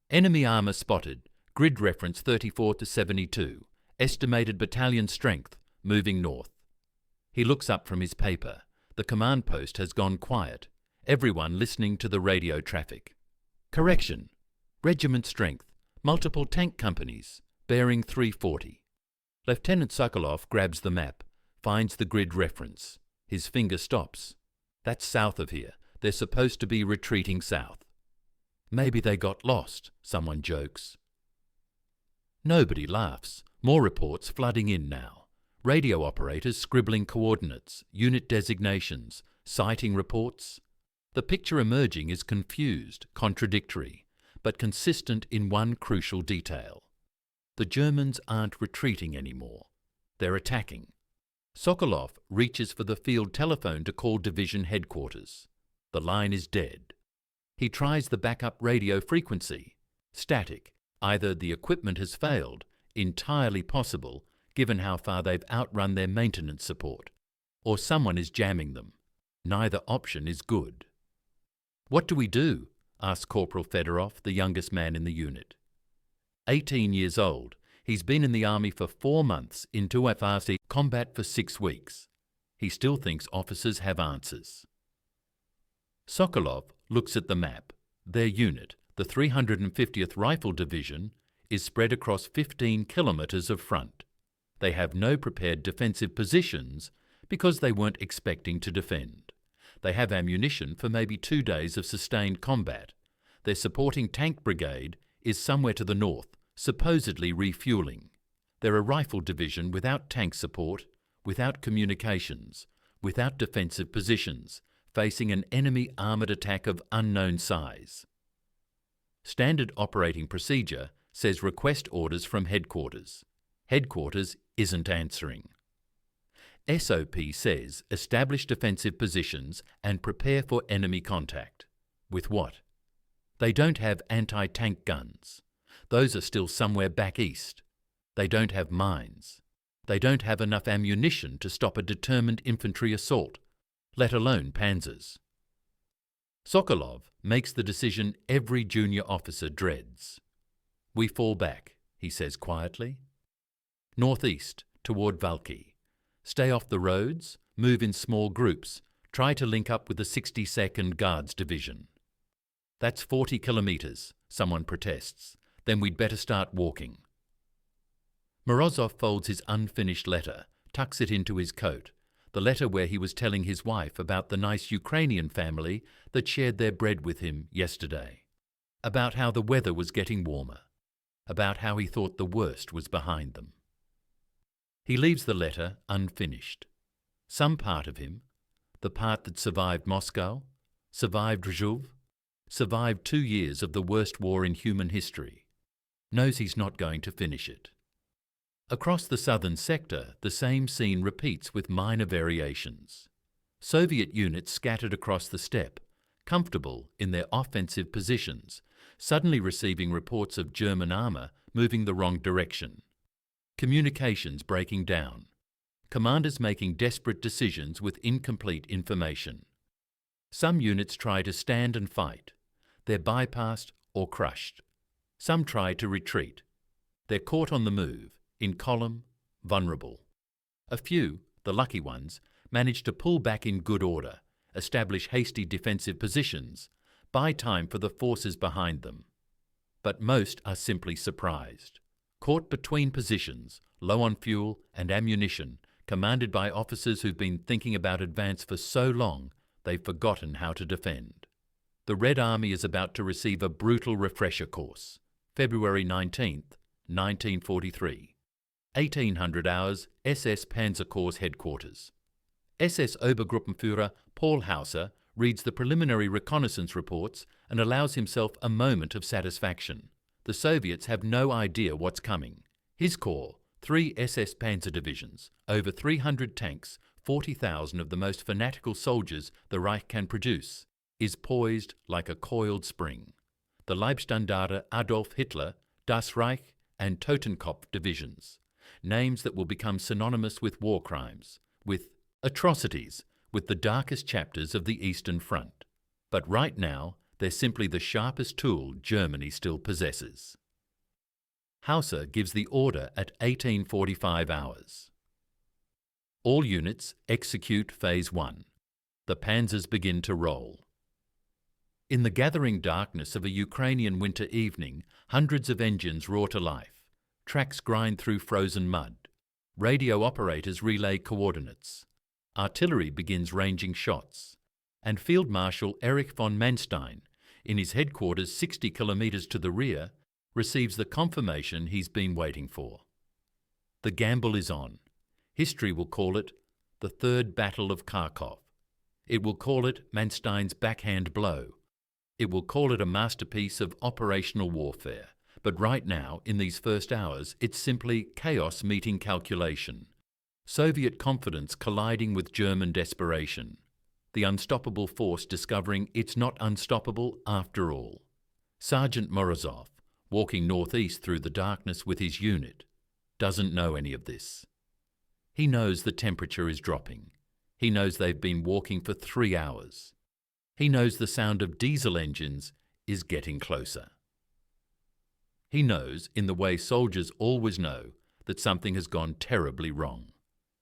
Speaker 1: Enemy armour spotted. Grid reference 34 to 72. Estimated battalion strength, moving north. He looks up from his paper. The command post has gone quiet. Everyone listening to the radio traffic. Correction. Regiment strength. Multiple tank companies. Bearing 340. Lieutenant Sokolov grabs the map. Finds the grid reference. His finger stops. That's south of here. They're supposed to be retreating south. Maybe they got lost, someone jokes. Nobody laughs. More reports flooding in now. Radio operators scribbling coordinates, unit designations, sighting reports. The picture emerging is confused, contradictory, but consistent in one crucial detail. The Germans aren't retreating anymore. They're attacking. Sokolov reaches for the field telephone to call division headquarters. The line is dead. He tries the backup radio frequency. Static. Either the equipment has failed, entirely possible given how far they've outrun their maintenance support, or someone is jamming them. Neither option is good. What do we do? Asks Corporal Fedorov, the youngest man in the unit. 18 years old, he's been in the army for 4 months, in FRC combat for 6 weeks. He still thinks officers have answers. Sokolov looks at the map. Their unit, the 350th Rifle Division, is spread across 15 kilometres of front. They have no prepared defensive positions because they weren't expecting to defend. They have ammunition for maybe 2 days of sustained combat. Their supporting tank brigade is somewhere to the north, supposedly refuelling. They're a rifle division without tank support, without communications, without defensive positions, facing an enemy armoured attack of unknown size. Standard operating procedure says request orders from headquarters. Headquarters isn't answering. SOP says establish defensive positions and prepare for enemy contact. With what? They don't have anti-tank guns. Those are still somewhere back east. They don't have mines. They don't have enough ammunition to stop a determined infantry assault, let alone panzers. Sokolov makes the decision every junior officer dreads. We fall back, he says quietly. Northeast, toward Valky. Stay off the roads, move in small groups, try to link up with the 62nd Guards Division. That's 40 kilometres, someone protests. Then we'd better start walking. Morozov folds his unfinished letter, tucks it into his coat. the letter where he was telling his wife about the nice Ukrainian family that shared their bread with him yesterday, about how the weather was getting warmer, about how he thought the worst was behind them. He leaves the letter unfinished. Some part of him, the part that survived Moscow, survived Rzhuv, survived 2 years of the worst war in human history, knows he's not going to finish it. Across the southern sector, the same scene repeats with minor variations. Soviet units scattered across the steppe, comfortable in their offensive positions, suddenly receiving reports of German armour moving the wrong direction. Communications breaking down. Commanders making desperate decisions with incomplete information. Some units try to stand and fight. They're bypassed or crushed. Some try to retreat. They're caught on the move, in column, vulnerable. A few, the lucky ones, manage to pull back in good order, establish hasty defensive positions, buy time for the forces behind them. But most are simply surprised. Caught between positions, low on fuel and ammunition, commanded by officers who've been thinking about advance for so long they've forgotten how to defend. The Red Army is about to receive a brutal refresher course. February 19th, 1943. 1800 hours, SS Panzer Corps headquarters. SS Obergruppenführer Paul Hauser reads the preliminary reconnaissance reports and allows himself a moment of satisfaction. The Soviets have no idea what's coming. His corps, 3 SS Panzer divisions, over 300 tanks, 40,000 of the most fanatical soldiers the Reich can produce, is poised like a coiled spring. The Leibstandarte Adolf Hitler, Das Reich and Totenkopf divisions, names that will become synonymous with war crimes, with atrocities, with the darkest chapters of the Eastern Front. But right now, they're simply the sharpest tool Germany still possesses. Hauser gives the order at 1845 hours. All units execute Phase 1. The panzers begin to roll. In the gathering darkness of a Ukrainian winter evening, hundreds of engines roar to life. Tracks grind through frozen mud. Radio operators relay coordinates. Artillery begins ranging shots. And Field Marshal Erich von Manstein, in his headquarters 60 kilometres to the rear, receives the confirmation he's been waiting for. The gamble is on. History will call it the Third Battle of Kharkov. It will call it Manstein's backhand blow. It will call it a masterpiece of operational warfare. But right now, in these first hours, it's simply chaos meeting calculation. Soviet confidence colliding with German desperation. The unstoppable force discovering it's not unstoppable after all. Sergeant Morozov, walking northeast through the darkness with his unit, doesn't know any of this. He knows the temperature is dropping. He knows they've been walking for 3 hours. He knows the sound of diesel engines is getting closer. He knows, in the way soldiers always know, that something has gone terribly wrong.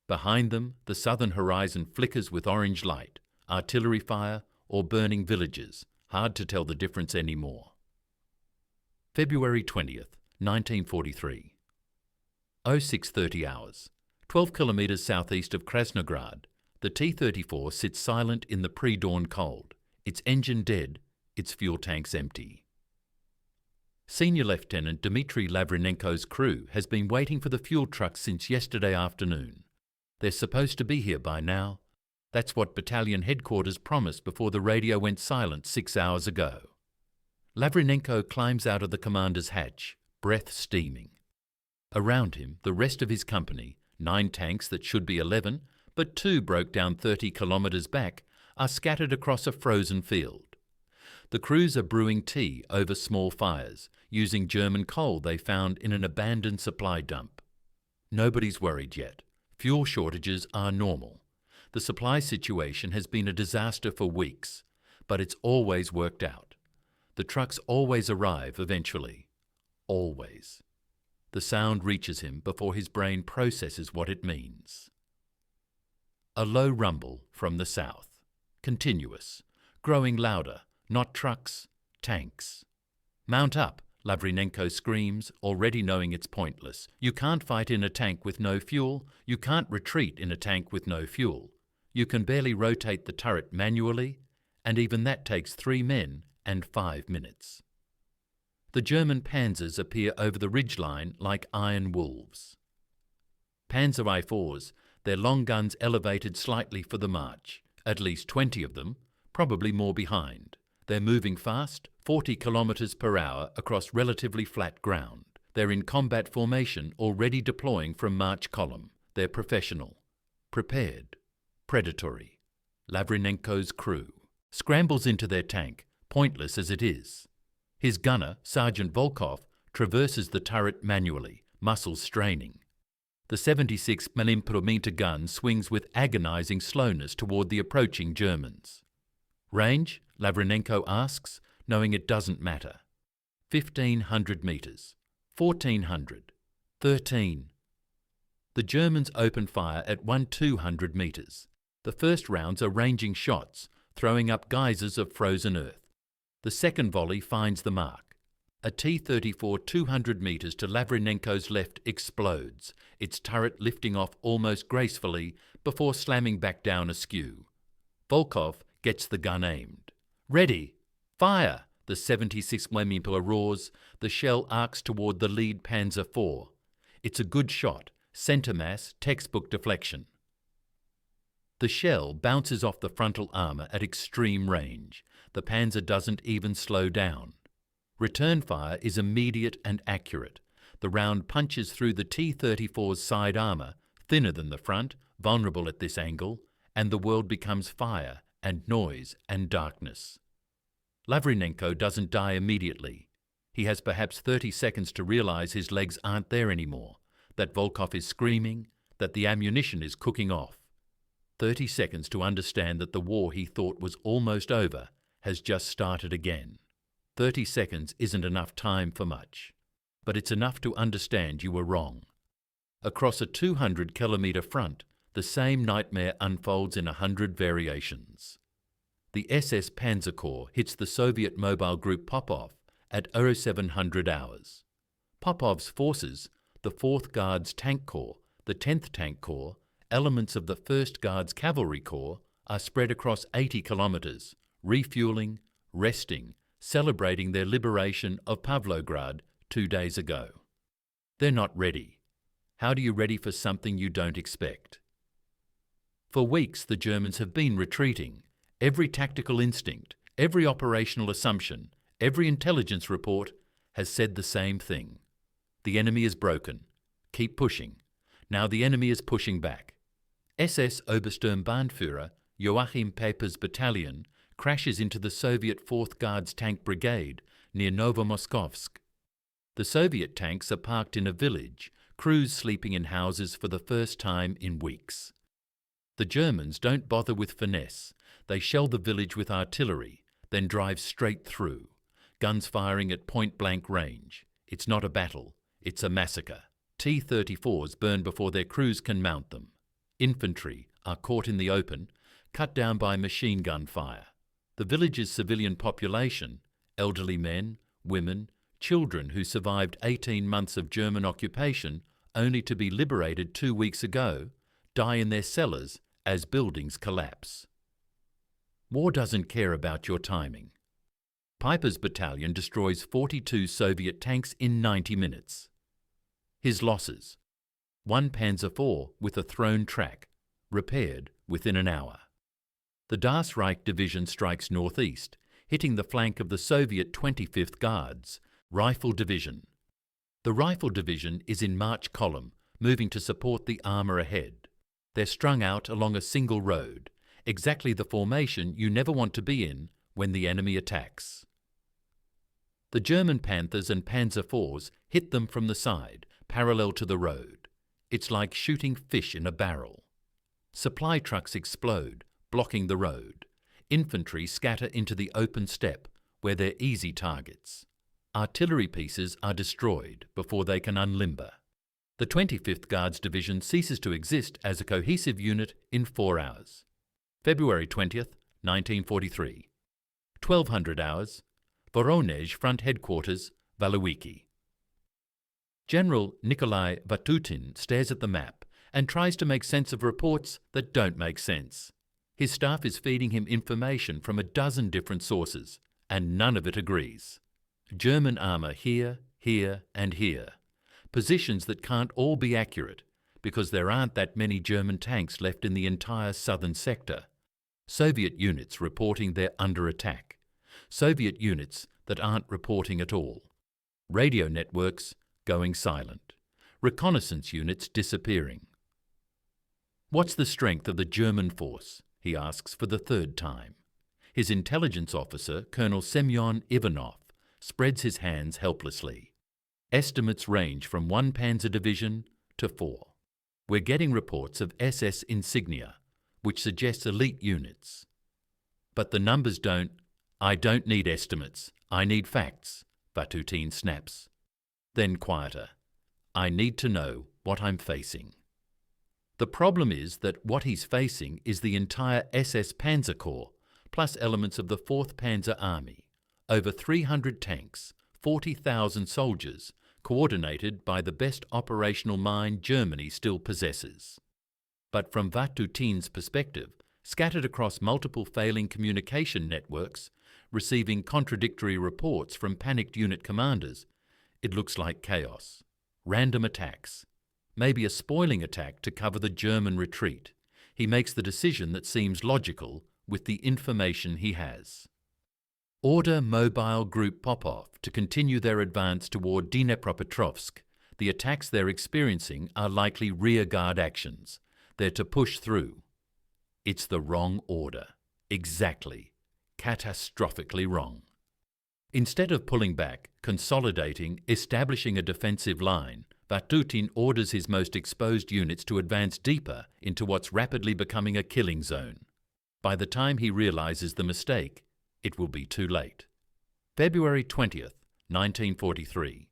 Speaker 1: Behind them, the southern horizon flickers with orange light, artillery fire, or burning villages, hard to tell the difference anymore. February 20th, 1943. 0630 hours. 12 kilometres southeast of Krasnograd, the T-34 sits silent in the pre-dawn cold, its engine dead, its fuel tanks empty. Senior Lieutenant Dmitry Lavrinenko's crew has been waiting for the fuel trucks since yesterday afternoon. They're supposed to be here by now. That's what battalion headquarters promised before the radio went silent 6 hours ago. Lavrinenko climbs out of the commander's hatch, breath steaming. Around him, the rest of his company, 9 tanks that should be 11, but 2 broke down 30 kilometres back, are scattered across a frozen field. The crews are brewing tea over small fires, using German coal they found in an abandoned supply dump. Nobody's worried yet. Fuel shortages are normal. The supply situation has been a disaster for weeks, but it's always worked out. The trucks always arrive eventually. Always. The sound reaches him before his brain processes what it means. A low rumble from the south. Continuous. Growing louder. Not trucks, tanks. Mount up, Lavrinenko screams, already knowing it's pointless. You can't fight in a tank with no fuel. You can't retreat in a tank with no fuel. You can barely rotate the turret manually, and even that takes 3 men and 5 minutes. The German panzers appear over the ridgeline like iron wolves. Panzer I-4s, their long guns elevated slightly for the march, at least 20 of them, probably more behind. They're moving fast, 40 kilometers per hour across relatively flat ground. They're in combat formation, already deploying from march column. They're professional, prepared, predatory. Lavrinenko's crew scrambles into their tank, pointless as it is. His gunner, Sergeant Volkov, traverses the turret manually, muscles straining. The 76mm gun swings with agonizing slowness toward the approaching Germans. Range? Lavrinenko asks, knowing it doesn't matter. 1,500 meters. 1,400. 13. The Germans open fire at 1,200 meters. The first rounds are ranging shots, throwing up geysers of frozen earth. The second volley finds the mark. A T-34 200 meters to Lavrinenko's left explodes, its turret lifting off almost gracefully before slamming back down askew. Volkov gets the gun aimed. Ready! Fire! The 76mm roars. The shell arcs toward the lead Panzer IV. It's a good shot, centre mass, textbook deflection. The shell bounces off the frontal armour at extreme range. The Panzer doesn't even slow down. Return fire is immediate and accurate. The round punches through the T-34's side armour, thinner than the front, vulnerable at this angle, and the world becomes fire and noise and darkness. Lavrinenko doesn't die immediately. He has perhaps 30 seconds to realise his legs aren't there anymore, that Volkov is screaming, that the ammunition is cooking off. 30 seconds to understand that the war he thought was almost over has just started again. 30 seconds isn't enough time for much, but it's enough to understand you were wrong. Across a 200-kilometre front, the same nightmare unfolds in 100 variations. The SS Panzer Corps hits the Soviet mobile group Popov at 0700 hours. Popov's forces, the 4th Guards Tank Corps, the 10th Tank Corps, elements of the 1st Guards Cavalry Corps, are spread across 80 kilometres, refuelling, resting, celebrating their liberation of Pavlograd 2 days ago. They're not ready. How do you ready for something you don't expect? For weeks the Germans have been retreating. Every tactical instinct, every operational assumption, every intelligence report has said the same thing. The enemy is broken. Keep pushing. Now the enemy is pushing back. SS Obersturmbannführer Joachim Peper's battalion crashes into the Soviet 4th Guards Tank Brigade near Novomoskovsk. The Soviet tanks are parked in a village, crews sleeping in houses for the first time in weeks. The Germans don't bother with finesse. They shell the village with artillery, then drive straight through, guns firing at point-blank range. It's not a battle, it's a massacre. T-34s burn before their crews can mount them. Infantry are caught in the open, cut down by machine gun fire. The village's civilian population, elderly men, women, children who survived 18 months of German occupation only to be liberated 2 weeks ago, die in their cellars as buildings collapse. War doesn't care about your timing. Piper's battalion destroys 42 Soviet tanks in 90 minutes. His losses: 1 Panzer IV with a thrown track, repaired within an hour. The Das Reich division strikes northeast, hitting the flank of the Soviet 25th Guards, Rifle Division. The Rifle Division is in march column, moving to support the armour ahead. They're strung out along a single road, exactly the formation you never want to be in when the enemy attacks. The German Panthers and Panzer IVs hit them from the side, parallel to the road. It's like shooting fish in a barrel. Supply trucks explode, blocking the road. Infantry scatter into the open steppe, where they're easy targets. Artillery pieces are destroyed before they can unlimber. The 25th Guards Division ceases to exist as a cohesive unit in 4 hours. February 20th, 1943. 1200 hours. Voronezh Front Headquarters, Valuiki. General Nikolai Vatutin stares at the map and tries to make sense of reports that don't make sense. His staff is feeding him information from a dozen different sources, and none of it agrees. German armour here, here and here. Positions that can't all be accurate, because there aren't that many German tanks left in the entire southern sector. Soviet units reporting they're under attack. Soviet units that aren't reporting at all. Radio networks going silent. Reconnaissance units disappearing. What's the strength of the German force? He asks for the third time. His intelligence officer, Colonel Semyon Ivanov, spreads his hands helplessly. Estimates range from 1 Panzer Division to 4. We're getting reports of SS insignia, which suggests elite units. But the numbers don't. I don't need estimates. I need facts, Vatutin snaps. Then quieter. I need to know what I'm facing. The problem is that what he's facing is the entire SS Panzer Corps, plus elements of the 4th Panzer Army, over 300 tanks, 40,000 soldiers, coordinated by the best operational mind Germany still possesses. But from Vatutin's perspective, scattered across multiple failing communication networks, receiving contradictory reports from panicked unit commanders, it looks like chaos, random attacks, maybe a spoiling attack to cover the German retreat. He makes the decision that seems logical with the information he has. Order Mobile Group Popov to continue their advance toward Dnepropetrovsk. The attacks they're experiencing are likely rearguard actions. They're to push through. It's the wrong order. Exactly. Catastrophically wrong. Instead of pulling back, consolidating, establishing a defensive line, Vatutin orders his most exposed units to advance deeper into what's rapidly becoming a killing zone. By the time he realizes the mistake, it will be too late. February 20th, 1943.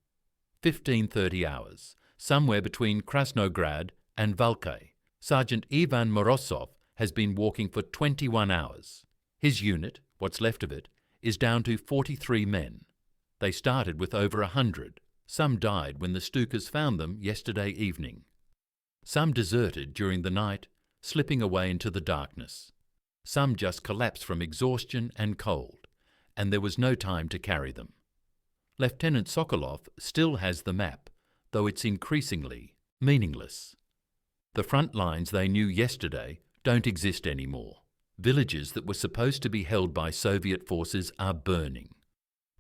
Speaker 1: 15:30 hours, somewhere between Krasnograd and Valkai. Sergeant Ivan Morozov has been walking for 21 hours. His unit, what's left of it, is down to 43 men. They started with over 100. Some died when the Stukas found them yesterday evening. Some deserted during the night, slipping away into the darkness. Some just collapsed from exhaustion and cold, and there was no time to carry them. Lieutenant Sokolov still has the map, though it's increasingly meaningless. The front lines they knew yesterday don't exist anymore. Villages that were supposed to be held by Soviet forces are burning.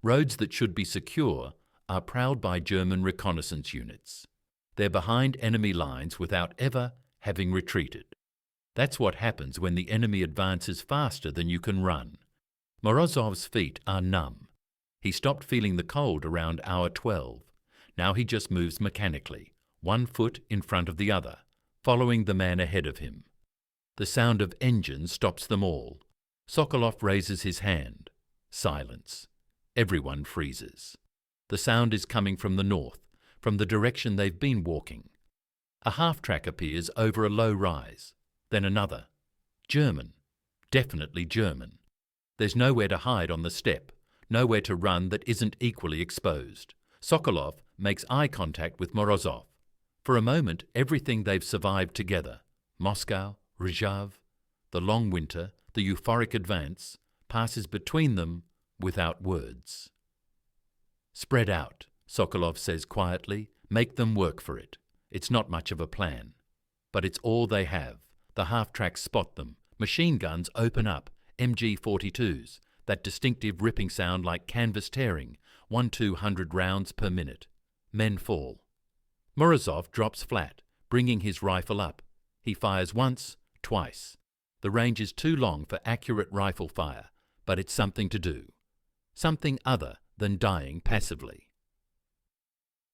Speaker 1: Roads that should be secure are prowled by German reconnaissance units. They're behind enemy lines without ever having retreated. That's what happens when the enemy advances faster than you can run. Morozov's feet are numb. He stopped feeling the cold around hour 12. Now he just moves mechanically, one foot in front of the other, following the man ahead of him. The sound of engines stops them all. Sokolov raises his hand. Silence. Everyone freezes. The sound is coming from the north, from the direction they've been walking. A half-track appears over a low rise. Then another. German. Definitely German. There's nowhere to hide on the steppe, nowhere to run that isn't equally exposed. Sokolov makes eye contact with Morozov. For a moment, everything they've survived together, Moscow, Rzhav, the long winter, the euphoric advance, passes between them without words. Spread out, Sokolov says quietly. Make them work for it. It's not much of a plan. But it's all they have. The half-tracks spot them. Machine guns open up. MG-42s. That distinctive ripping sound like canvas tearing. 1-200 rounds per minute. Men fall. Morozov drops flat, bringing his rifle up. He fires once, twice. The range is too long for accurate rifle fire, but it's something to do. Something other than dying passively.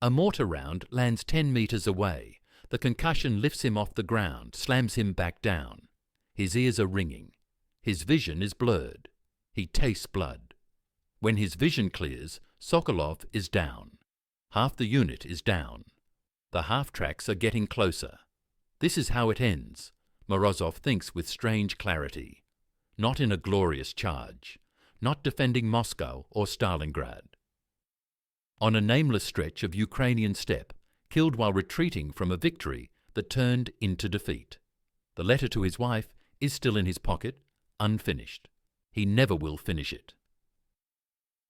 Speaker 1: A mortar round lands 10 meters away. The concussion lifts him off the ground, slams him back down. His ears are ringing. His vision is blurred. He tastes blood. When his vision clears, Sokolov is down. Half the unit is down. The half-tracks are getting closer. This is how it ends, Morozov thinks with strange clarity. Not in a glorious charge. Not defending Moscow or Stalingrad. On a nameless stretch of Ukrainian steppe, killed while retreating from a victory that turned into defeat. The letter to his wife is still in his pocket, unfinished. He never will finish it.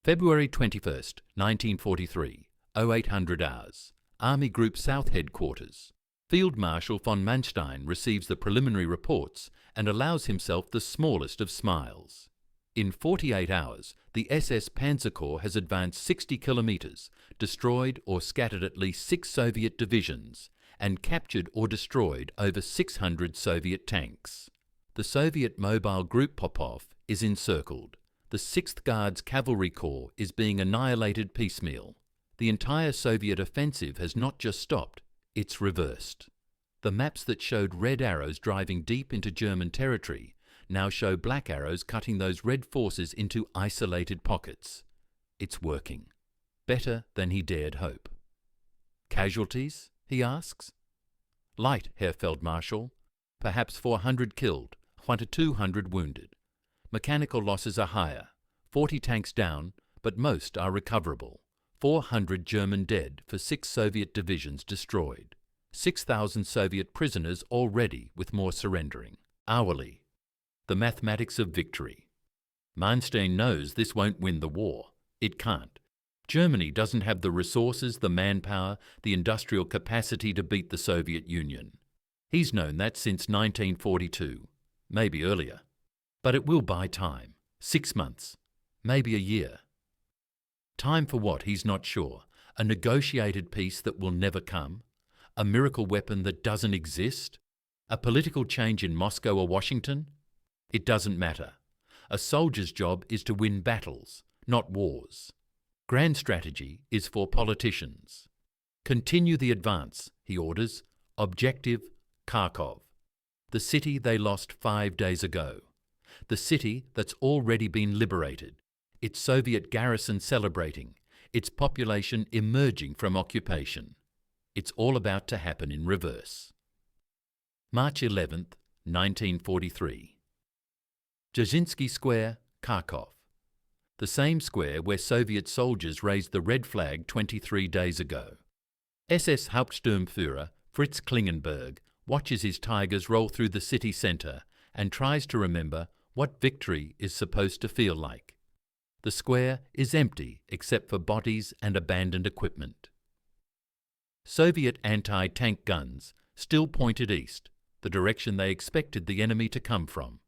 Speaker 1: February 21st, 1943, 0800 hours. Army Group South Headquarters. Field Marshal von Manstein receives the preliminary reports and allows himself the smallest of smiles. In 48 hours, the SS Panzer Corps has advanced 60 kilometres, destroyed or scattered at least 6 Soviet divisions, and captured or destroyed over 600 Soviet tanks. The Soviet Mobile Group Popov is encircled. The 6th Guards Cavalry Corps is being annihilated piecemeal. The entire Soviet offensive has not just stopped, it's reversed. The maps that showed red arrows driving deep into German territory now show black arrows cutting those red forces into isolated pockets. It's working. Better than he dared hope. Casualties? He asks. Light, Herr Feldmarschall. Perhaps 400 killed, 1 to 200 wounded. Mechanical losses are higher. 40 tanks down, but most are recoverable. 400 German dead for 6 Soviet divisions destroyed. 6,000 Soviet prisoners already, with more surrendering. Hourly. The mathematics of victory. Manstein knows this won't win the war. It can't. Germany doesn't have the resources, the manpower, the industrial capacity to beat the Soviet Union. He's known that since 1942, maybe earlier. But it will buy time. 6 months. Maybe a year. Time for what, he's not sure. A negotiated peace that will never come? A miracle weapon that doesn't exist? A political change in Moscow or Washington? It doesn't matter. A soldier's job is to win battles, not wars. Grand strategy is for politicians. Continue the advance, he orders. Objective, Kharkov. The city they lost 5 days ago. The city that's already been liberated. Its Soviet garrison celebrating. Its population emerging from occupation. It's all about to happen in reverse. March 11th, 1943. Dzerzhinsky Square, Kharkov. The same square where Soviet soldiers raised the red flag 23 days ago. SS Hauptsturmführer Fritz Klingenberg watches his tigers roll through the city centre and tries to remember what victory is supposed to feel like. The square is empty except for bodies and abandoned equipment. Soviet anti-tank guns still pointed east, the direction they expected the enemy to come from.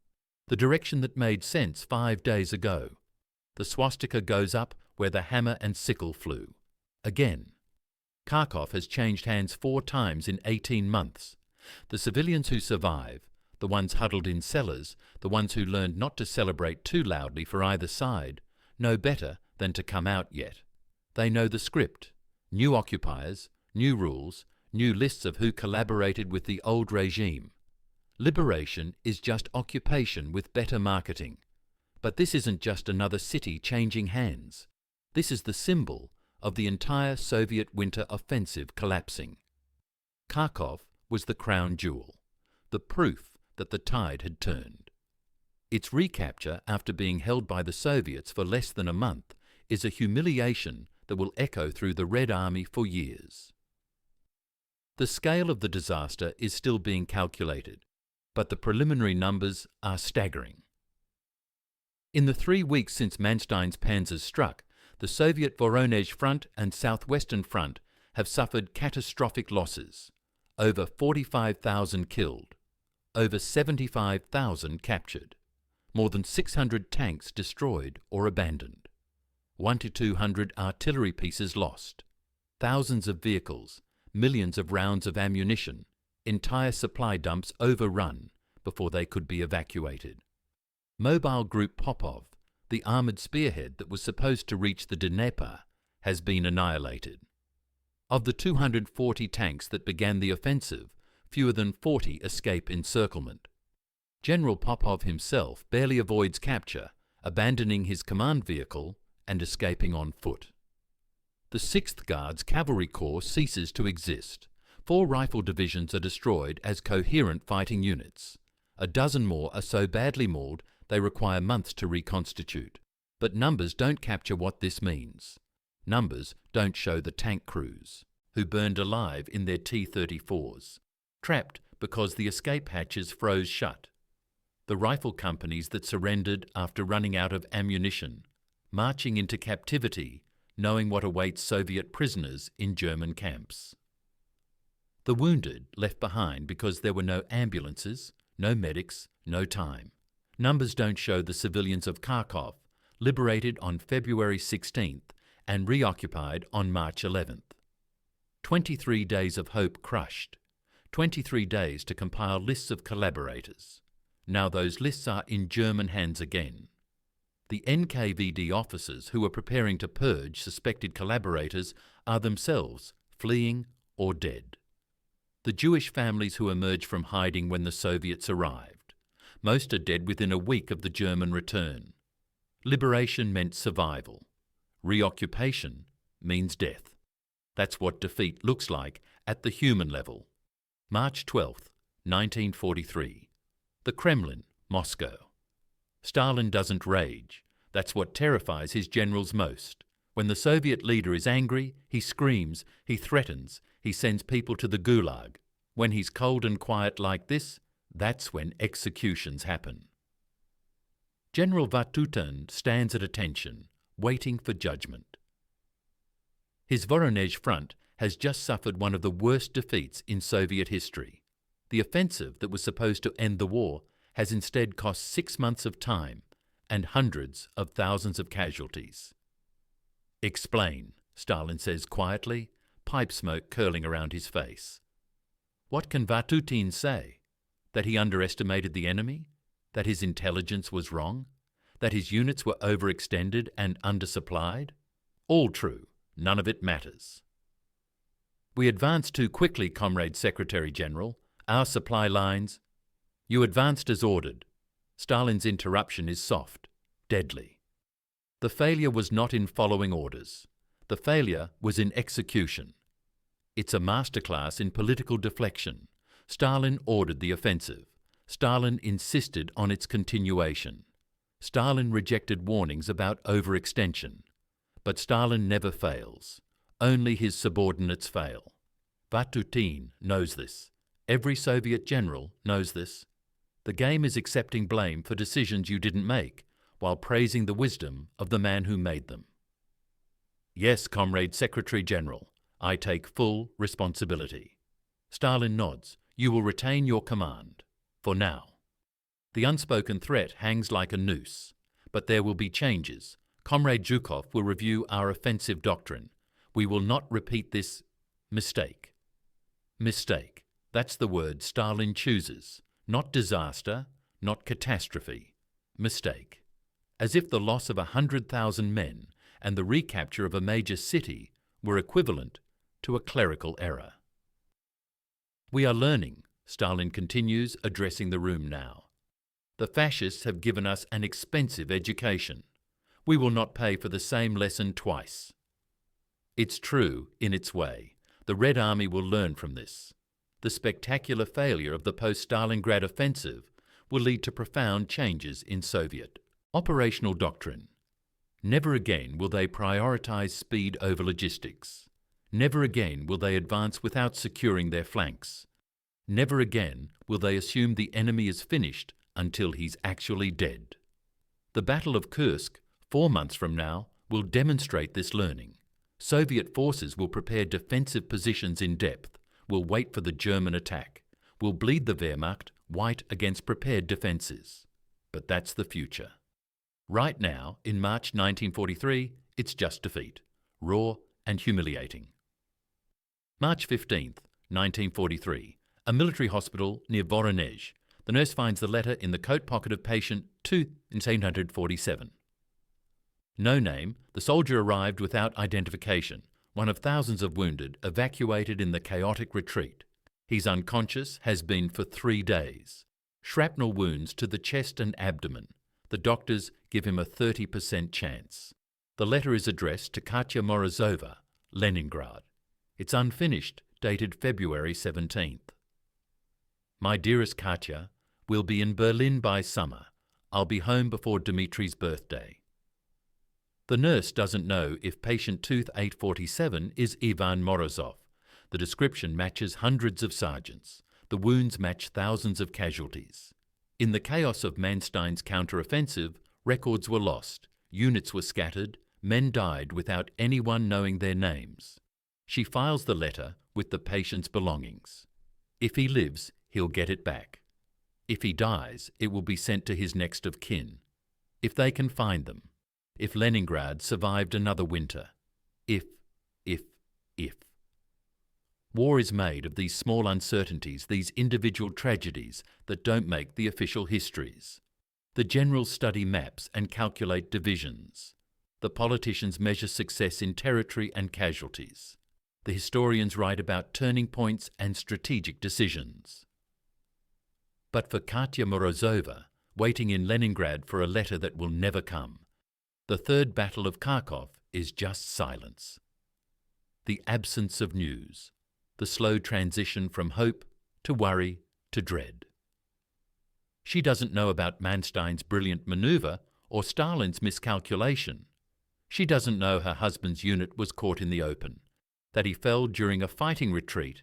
Speaker 1: The direction that made sense 5 days ago. The swastika goes up where the hammer and sickle flew. Again. Kharkov has changed hands 4 times in 18 months. The civilians who survive, the ones huddled in cellars, the ones who learned not to celebrate too loudly for either side, know better than to come out yet. They know the script. New occupiers, new rules, new lists of who collaborated with the old regime. Liberation is just occupation with better marketing. But this isn't just another city changing hands. This is the symbol of the entire Soviet winter offensive collapsing. Kharkov was the crown jewel, the proof that the tide had turned. Its recapture after being held by the Soviets for less than a month is a humiliation that will echo through the Red Army for years. The scale of the disaster is still being calculated, but the preliminary numbers are staggering. In the 3 weeks since Manstein's panzers struck, the Soviet Voronezh Front and Southwestern Front have suffered catastrophic losses. Over 45,000 killed, over 75,000 captured, more than 600 tanks destroyed or abandoned, 1 to 200 artillery pieces lost, thousands of vehicles, millions of rounds of ammunition, entire supply dumps overrun before they could be evacuated. Mobile Group Popov, the armoured spearhead that was supposed to reach the Dnieper, has been annihilated. Of the 240 tanks that began the offensive, fewer than 40 escape encirclement. General Popov himself barely avoids capture, abandoning his command vehicle and escaping on foot. The 6th Guards Cavalry Corps ceases to exist. 4 rifle divisions are destroyed as coherent fighting units. A dozen more are so badly mauled they require months to reconstitute. But numbers don't capture what this means. Numbers don't show the tank crews, who burned alive in their T-34s, trapped because the escape hatches froze shut. the rifle companies that surrendered after running out of ammunition, marching into captivity, knowing what awaits Soviet prisoners in German camps. The wounded left behind because there were no ambulances, no medics, no time. Numbers don't show the civilians of Kharkov, liberated on February 16th and reoccupied on March 11th. 23 days of hope crushed. 23 days to compile lists of collaborators. Now those lists are in German hands again. The NKVD officers who were preparing to purge suspected collaborators are themselves fleeing or dead. The Jewish families who emerged from hiding when the Soviets arrived. Most are dead within a week of the German return. Liberation meant survival. Reoccupation means death. That's what defeat looks like at the human level. March 12th, 1943. The Kremlin, Moscow. Stalin doesn't rage. That's what terrifies his generals most. When the Soviet leader is angry, he screams, he threatens, he sends people to the Gulag. When he's cold and quiet like this, that's when executions happen. General Vatutin stands at attention, waiting for judgment. His Voronezh front has just suffered one of the worst defeats in Soviet history. The offensive that was supposed to end the war has instead cost 6 months of time and hundreds of thousands of casualties. "Explain," Stalin says quietly, pipe smoke curling around his face. What can Vatutin say? That he underestimated the enemy? That his intelligence was wrong? That his units were overextended and undersupplied? All true. None of it matters. "We advanced too quickly, Comrade Secretary General. Our supply lines—" "You advanced as ordered." Stalin's interruption is soft, deadly. The failure was not in following orders. The failure was in execution. It's a masterclass in political deflection. Stalin ordered the offensive. Stalin insisted on its continuation. Stalin rejected warnings about overextension. But Stalin never fails. Only his subordinates fail. Vatutin knows this. Every Soviet general knows this. The game is accepting blame for decisions you didn't make, while praising the wisdom of the man who made them. "Yes, Comrade Secretary General, I take full responsibility." Stalin nods. "You will retain your command. For now." The unspoken threat hangs like a noose. But there will be changes. Comrade Zhukov will review our offensive doctrine. We will not repeat this mistake. Mistake. That's the word Stalin chooses. Not disaster, not catastrophe. Mistake. As if the loss of 100,000 men and the recapture of a major city were equivalent to a clerical error. "We are learning," Stalin continues, addressing the room now. "The fascists have given us an expensive education. We will not pay for the same lesson twice." It's true in its way. The Red Army will learn from this. The spectacular failure of the post-Stalingrad offensive will lead to profound changes in Soviet operational doctrine. Never again will they prioritize speed over logistics. Never again will they advance without securing their flanks. Never again will they assume the enemy is finished until he's actually dead. The Battle of Kursk, 4 months from now, will demonstrate this learning. Soviet forces will prepare defensive positions in depth, will wait for the German attack, will bleed the Wehrmacht white against prepared defences. But that's the future. Right now, in March 1943, it's just defeat, raw and humiliating. March 15th, 1943, a military hospital near Voronezh. The nurse finds the letter in the coat pocket of patient 247. No name, the soldier arrived without identification, one of thousands of wounded evacuated in the chaotic retreat. He's unconscious, has been for 3 days. Shrapnel wounds to the chest and abdomen. The doctors give him a 30% chance. The letter is addressed to Katya Morozova, Leningrad. It's unfinished, dated February 17th. "My dearest Katya, we'll be in Berlin by summer. I'll be home before Dmitri's birthday." The nurse doesn't know if patient 2847 is Ivan Morozov. The description matches hundreds of sergeants. The wounds match thousands of casualties. In the chaos of Manstein's counter-offensive, records were lost, units were scattered, men died without anyone knowing their names. She files the letter with the patient's belongings. If he lives, he'll get it back. If he dies, it will be sent to his next of kin. If they can find them. If Leningrad survived another winter. If. War is made of these small uncertainties, these individual tragedies that don't make the official histories. The generals study maps and calculate divisions. The politicians measure success in territory and casualties. The historians write about turning points and strategic decisions. But for Katya Morozova, waiting in Leningrad for a letter that will never come, the Third Battle of Kharkov is just silence. The absence of news. The slow transition from hope to worry to dread. She doesn't know about Manstein's brilliant manoeuvre or Stalin's miscalculation. She doesn't know her husband's unit was caught in the open, that he fell during a fighting retreat,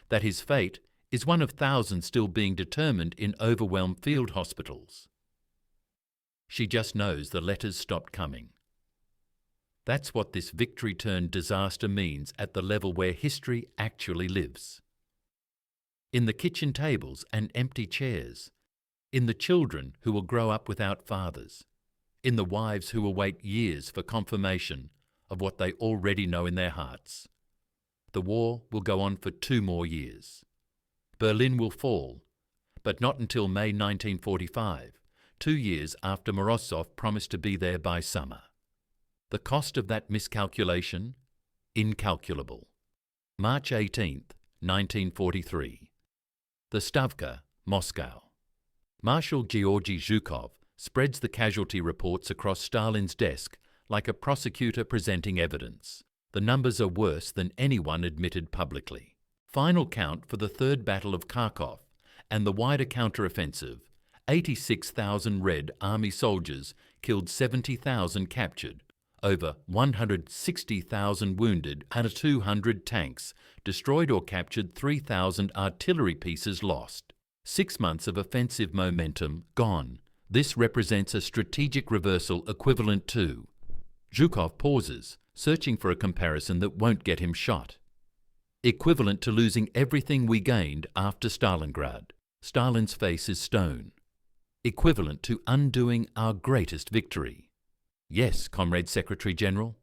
Speaker 1: that his fate is one of thousands still being determined in overwhelmed field hospitals. She just knows the letters stopped coming. That's what this victory-turned-disaster means at the level where history actually lives. In the kitchen tables and empty chairs, in the children who will grow up without fathers, in the wives who will wait years for confirmation of what they already know in their hearts. The war will go on for 2 more years. Berlin will fall, but not until May 1945, 2 years after Morozov promised to be there by summer. The cost of that miscalculation? Incalculable. March 18th, 1943. The Stavka, Moscow. Marshal Georgy Zhukov spreads the casualty reports across Stalin's desk like a prosecutor presenting evidence. The numbers are worse than anyone admitted publicly. Final count for the Third Battle of Kharkov and the wider counter-offensive, 86,000 Red Army soldiers killed, 70,000 captured, over 160,000 wounded and 200 tanks, destroyed or captured, 3,000 artillery pieces lost. 6 months of offensive momentum gone. This represents a strategic reversal equivalent to... Zhukov pauses, searching for a comparison that won't get him shot. Equivalent to losing everything we gained after Stalingrad. Stalin's face is stone. Equivalent to undoing our greatest victory. Yes, Comrade Secretary General.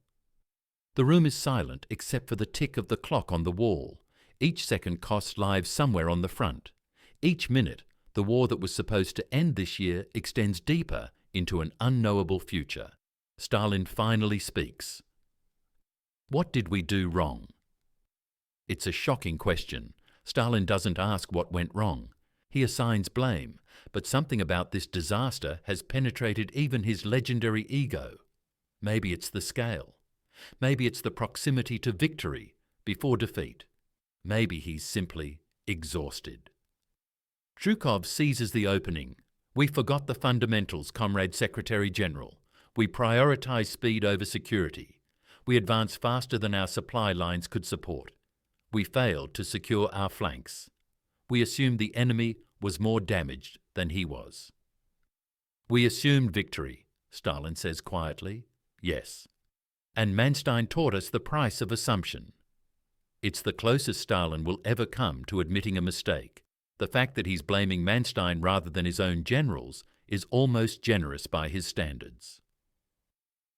Speaker 1: The room is silent except for the tick of the clock on the wall. Each second costs lives somewhere on the front. Each minute, the war that was supposed to end this year extends deeper into an unknowable future. Stalin finally speaks. What did we do wrong? It's a shocking question. Stalin doesn't ask what went wrong. He assigns blame, but something about this disaster has penetrated even his legendary ego. Maybe it's the scale. Maybe it's the proximity to victory before defeat. Maybe he's simply exhausted. Zhukov seizes the opening. We forgot the fundamentals, Comrade Secretary General. We prioritized speed over security. We advanced faster than our supply lines could support. We failed to secure our flanks. We assumed the enemy was more damaged than he was. We assumed victory, Stalin says quietly. Yes. And Manstein taught us the price of assumption. It's the closest Stalin will ever come to admitting a mistake. The fact that he's blaming Manstein rather than his own generals is almost generous by his standards.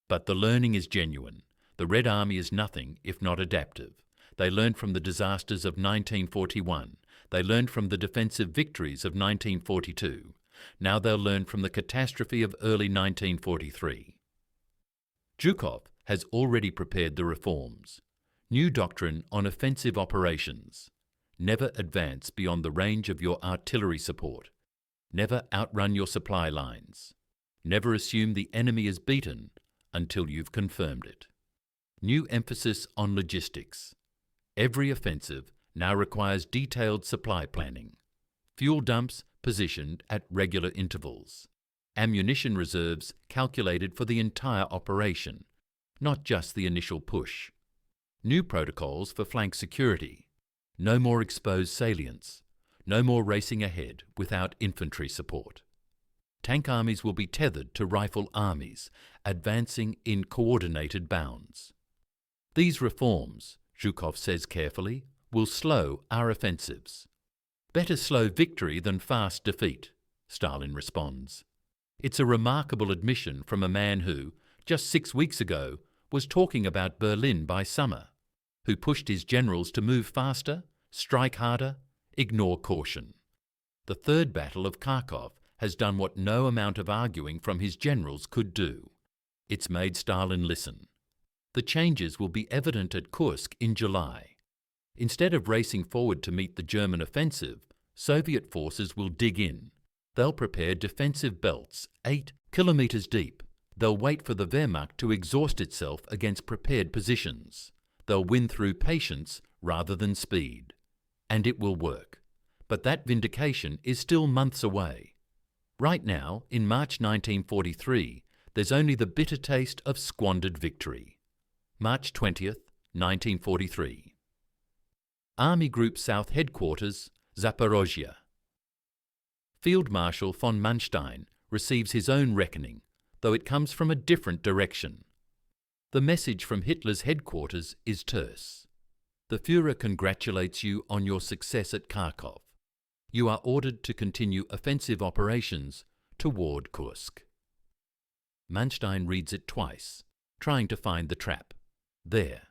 Speaker 1: But the learning is genuine. The Red Army is nothing if not adaptive. They learned from the disasters of 1941. They learned from the defensive victories of 1942. Now they'll learn from the catastrophe of early 1943. Zhukov has already prepared the reforms. New doctrine on offensive operations. Never advance beyond the range of your artillery support. Never outrun your supply lines. Never assume the enemy is beaten until you've confirmed it. New emphasis on logistics. Every offensive now requires detailed supply planning. Fuel dumps positioned at regular intervals. Ammunition reserves calculated for the entire operation, not just the initial push. New protocols for flank security. No more exposed salients. No more racing ahead without infantry support. Tank armies will be tethered to rifle armies, advancing in coordinated bounds. These reforms, Zhukov says carefully, will slow our offensives. Better slow victory than fast defeat, Stalin responds. It's a remarkable admission from a man who, just 6 weeks ago, was talking about Berlin by summer, who pushed his generals to move faster, strike harder, ignore caution. The Third Battle of Kharkov has done what no amount of arguing from his generals could do. It's made Stalin listen. The changes will be evident at Kursk in July. Instead of racing forward to meet the German offensive, Soviet forces will dig in. They'll prepare defensive belts 8 kilometers deep. They'll wait for the Wehrmacht to exhaust itself against prepared positions. They'll win through patience rather than speed. And it will work. But that vindication is still months away. Right now, in March 1943, there's only the bitter taste of squandered victory. March 20th, 1943. Army Group South Headquarters, Zaporozhye. Field Marshal von Manstein receives his own reckoning, though it comes from a different direction. The message from Hitler's headquarters is terse. The Führer congratulates you on your success at Kharkov. You are ordered to continue offensive operations toward Kursk. Manstein reads it twice, trying to find the trap. There.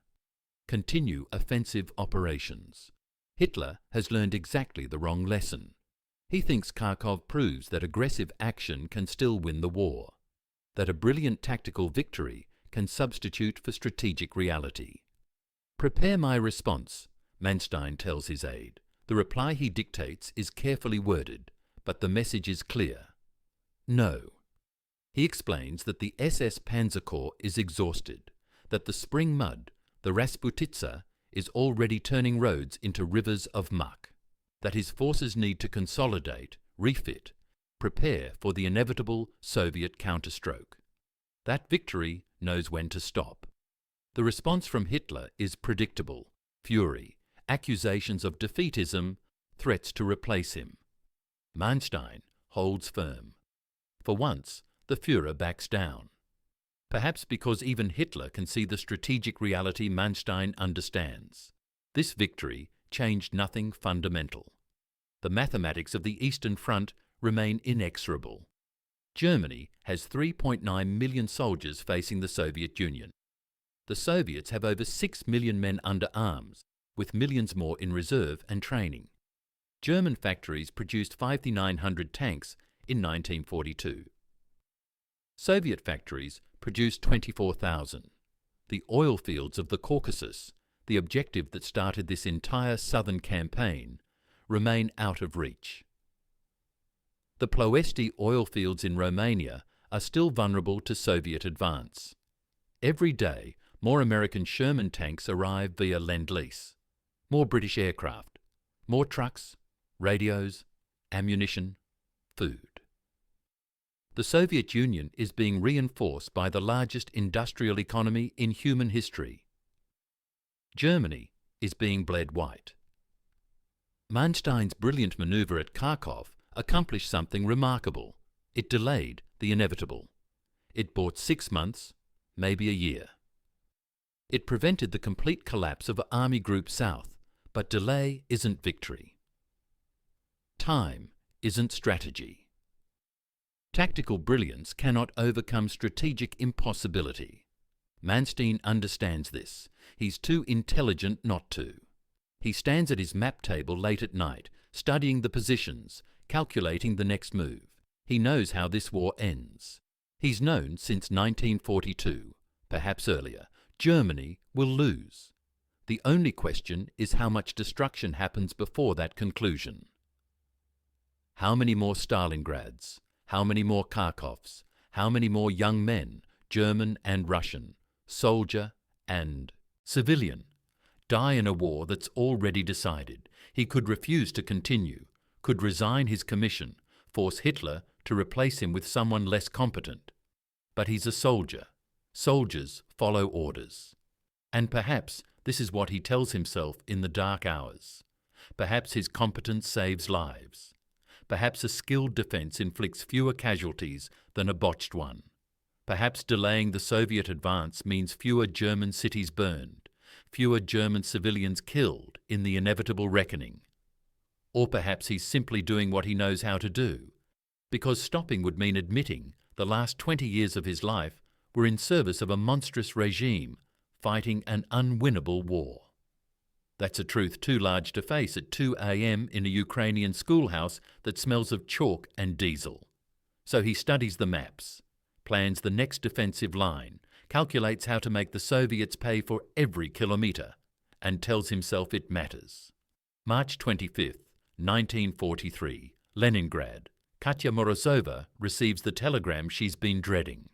Speaker 1: Continue offensive operations. Hitler has learned exactly the wrong lesson. He thinks Kharkov proves that aggressive action can still win the war, that a brilliant tactical victory can substitute for strategic reality. Prepare my response, Manstein tells his aide. The reply he dictates is carefully worded, but the message is clear. No. He explains that the SS Panzer Corps is exhausted, that the spring mud, the Rasputitsa, is already turning roads into rivers of muck, that his forces need to consolidate, refit, prepare for the inevitable Soviet counterstroke. That victory knows when to stop. The response from Hitler is predictable: fury, accusations of defeatism, threats to replace him. Manstein holds firm. For once, the Führer backs down. Perhaps because even Hitler can see the strategic reality Manstein understands. This victory changed nothing fundamental. The mathematics of the Eastern Front remain inexorable. Germany has 3.9 million soldiers facing the Soviet Union. The Soviets have over 6 million men under arms, with millions more in reserve and training. German factories produced 5,900 tanks in 1942. Soviet factories produced 24,000. The oil fields of the Caucasus, the objective that started this entire southern campaign, remain out of reach. The Ploesti oil fields in Romania are still vulnerable to Soviet advance. Every day, more American Sherman tanks arrive via Lend-Lease. More British aircraft, more trucks, radios, ammunition, food. The Soviet Union is being reinforced by the largest industrial economy in human history. Germany is being bled white. Manstein's brilliant manoeuvre at Kharkov accomplished something remarkable. It delayed the inevitable. It bought 6 months, maybe a year. It prevented the complete collapse of Army Group South. But delay isn't victory. Time isn't strategy. Tactical brilliance cannot overcome strategic impossibility. Manstein understands this. He's too intelligent not to. He stands at his map table late at night, studying the positions, calculating the next move. He knows how this war ends. He's known since 1942, perhaps earlier, Germany will lose. The only question is how much destruction happens before that conclusion. How many more Stalingrads? How many more Kharkovs? How many more young men, German and Russian, soldier and civilian, die in a war that's already decided? He could refuse to continue, could resign his commission, force Hitler to replace him with someone less competent. But he's a soldier. Soldiers follow orders. And perhaps this is what he tells himself in the dark hours. Perhaps his competence saves lives. Perhaps a skilled defence inflicts fewer casualties than a botched one. Perhaps delaying the Soviet advance means fewer German cities burned, fewer German civilians killed in the inevitable reckoning. Or perhaps he's simply doing what he knows how to do, because stopping would mean admitting the last 20 years of his life were in service of a monstrous regime fighting an unwinnable war. That's a truth too large to face at 2 a.m. in a Ukrainian schoolhouse that smells of chalk and diesel. So he studies the maps, plans the next defensive line, calculates how to make the Soviets pay for every kilometre, and tells himself it matters. March 25th, 1943, Leningrad. Katya Morozova receives the telegram she's been dreading.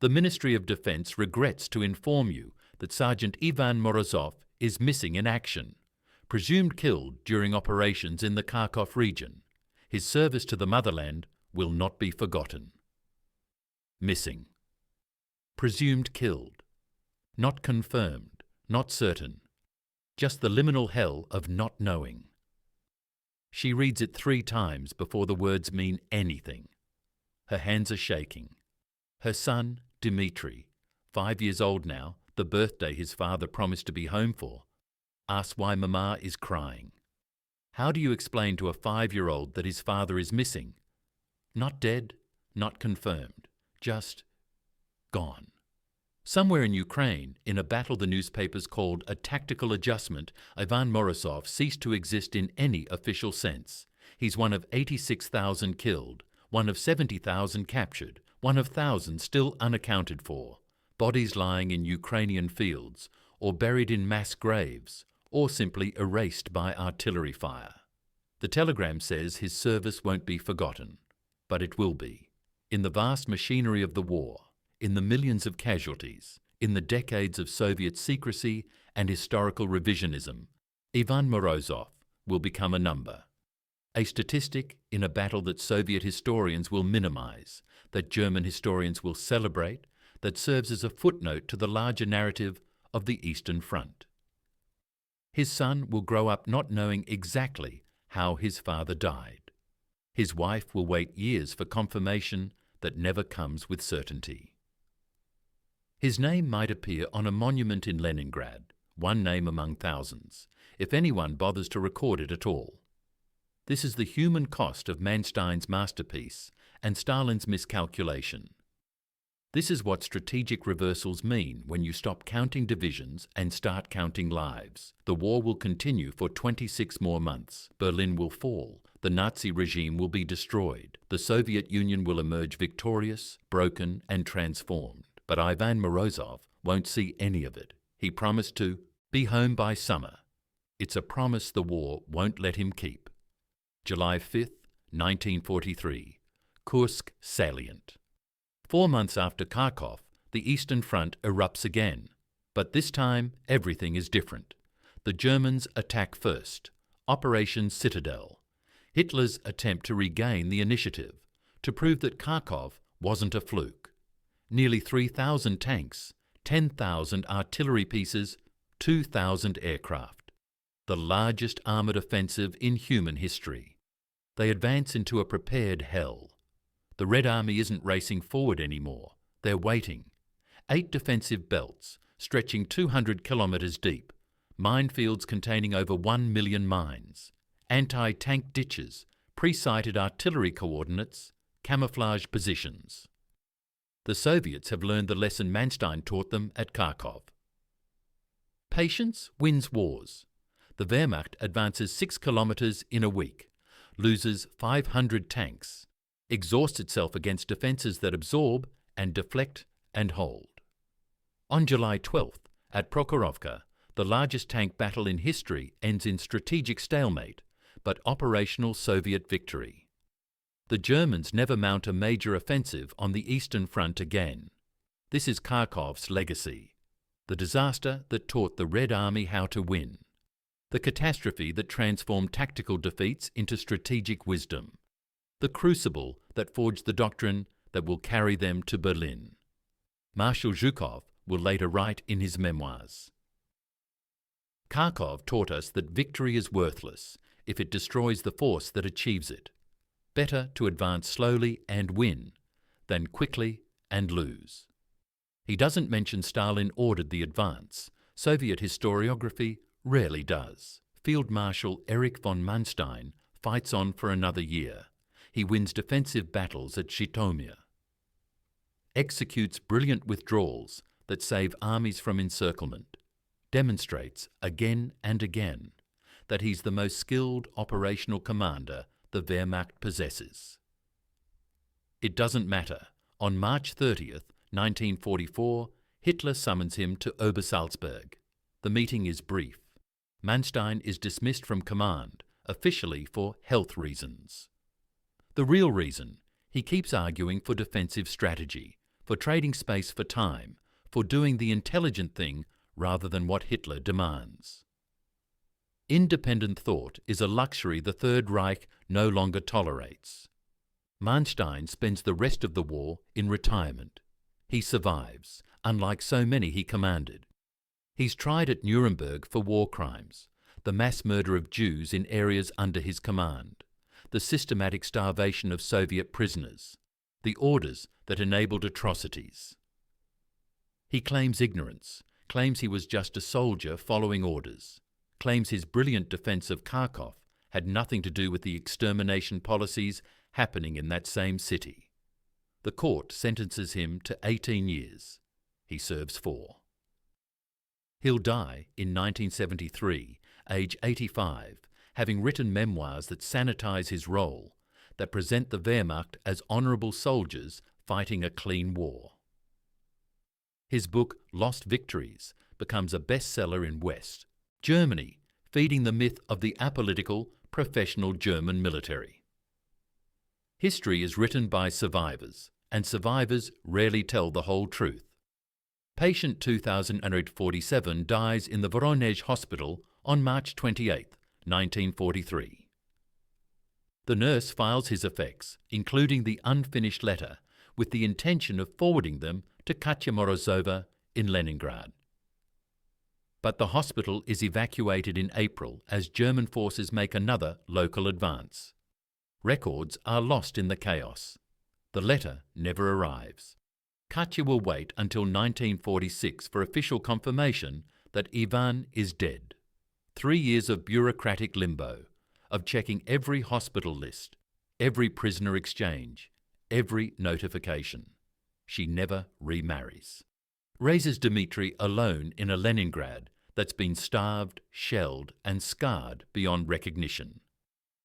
Speaker 1: The Ministry of Defence regrets to inform you that Sergeant Ivan Morozov is missing in action, presumed killed during operations in the Kharkov region. His service to the motherland will not be forgotten. Missing. Presumed killed. Not confirmed, not certain. Just the liminal hell of not knowing. She reads it 3 times before the words mean anything. Her hands are shaking. Her son, Dmitri, 5 years old now, the birthday his father promised to be home for, asks why Mama is crying. How do you explain to a 5-year-old that his father is missing? Not dead, not confirmed, just gone. Somewhere in Ukraine, in a battle the newspapers called a tactical adjustment, Ivan Morozov ceased to exist in any official sense. He's one of 86,000 killed, one of 70,000 captured, one of thousands still unaccounted for, bodies lying in Ukrainian fields, or buried in mass graves, or simply erased by artillery fire. The telegram says his service won't be forgotten, but it will be. In the vast machinery of the war, in the millions of casualties, in the decades of Soviet secrecy and historical revisionism, Ivan Morozov will become a number. A statistic in a battle that Soviet historians will minimize, that German historians will celebrate, that serves as a footnote to the larger narrative of the Eastern Front. His son will grow up not knowing exactly how his father died. His wife will wait years for confirmation that never comes with certainty. His name might appear on a monument in Leningrad, one name among thousands, if anyone bothers to record it at all. This is the human cost of Manstein's masterpiece and Stalin's miscalculation. This is what strategic reversals mean when you stop counting divisions and start counting lives. The war will continue for 26 more months. Berlin will fall. The Nazi regime will be destroyed. The Soviet Union will emerge victorious, broken, and transformed. But Ivan Morozov won't see any of it. He promised to be home by summer. It's a promise the war won't let him keep. July 5th, 1943. Kursk salient. 4 months after Kharkov, the Eastern Front erupts again. But this time, everything is different. The Germans attack first. Operation Citadel. Hitler's attempt to regain the initiative, to prove that Kharkov wasn't a fluke. Nearly 3,000 tanks, 10,000 artillery pieces, 2,000 aircraft. The largest armoured offensive in human history. They advance into a prepared hell. The Red Army isn't racing forward anymore. They're waiting. 8 defensive belts, stretching 200 kilometres deep. Minefields containing over 1 million mines. Anti-tank ditches, pre-sighted artillery coordinates, camouflage positions. The Soviets have learned the lesson Manstein taught them at Kharkov. Patience wins wars. The Wehrmacht advances 6 kilometres in a week, loses 500 tanks, exhausts itself against defences that absorb and deflect and hold. On July 12th, at Prokhorovka, the largest tank battle in history ends in strategic stalemate, but operational Soviet victory. The Germans never mount a major offensive on the Eastern Front again. This is Kharkov's legacy. The disaster that taught the Red Army how to win. The catastrophe that transformed tactical defeats into strategic wisdom. The crucible that forged the doctrine that will carry them to Berlin. Marshal Zhukov will later write in his memoirs. Kharkov taught us that victory is worthless if it destroys the force that achieves it. Better to advance slowly and win than quickly and lose. He doesn't mention Stalin ordered the advance. Soviet historiography rarely does. Field Marshal Erich von Manstein fights on for another year. He wins defensive battles at Zhytomyr. Executes brilliant withdrawals that save armies from encirclement. Demonstrates again and again that he's the most skilled operational commander the Wehrmacht possesses. It doesn't matter. On March 30th, 1944, Hitler summons him to Obersalzberg. The meeting is brief. Manstein is dismissed from command, officially for health reasons. The real reason, he keeps arguing for defensive strategy, for trading space for time, for doing the intelligent thing rather than what Hitler demands. Independent thought is a luxury the Third Reich no longer tolerates. Manstein spends the rest of the war in retirement. He survives, unlike so many he commanded. He's tried at Nuremberg for war crimes, the mass murder of Jews in areas under his command, the systematic starvation of Soviet prisoners, the orders that enabled atrocities. He claims ignorance, claims he was just a soldier following orders, claims his brilliant defense of Kharkov had nothing to do with the extermination policies happening in that same city. The court sentences him to 18 years. He serves 4. He'll die in 1973, age 85, having written memoirs that sanitize his role, that present the Wehrmacht as honourable soldiers fighting a clean war. His book, Lost Victories, becomes a bestseller in West Germany, feeding the myth of the apolitical, professional German military. History is written by survivors, and survivors rarely tell the whole truth. Patient 2047 dies in the Voronezh hospital on March 28, 1943. The nurse files his effects, including the unfinished letter, with the intention of forwarding them to Katya Morozova in Leningrad. But the hospital is evacuated in April as German forces make another local advance. Records are lost in the chaos. The letter never arrives. Katya will wait until 1946 for official confirmation that Ivan is dead. 3 years of bureaucratic limbo, of checking every hospital list, every prisoner exchange, every notification. She never remarries. Raises Dmitri alone in a Leningrad that's been starved, shelled, and scarred beyond recognition.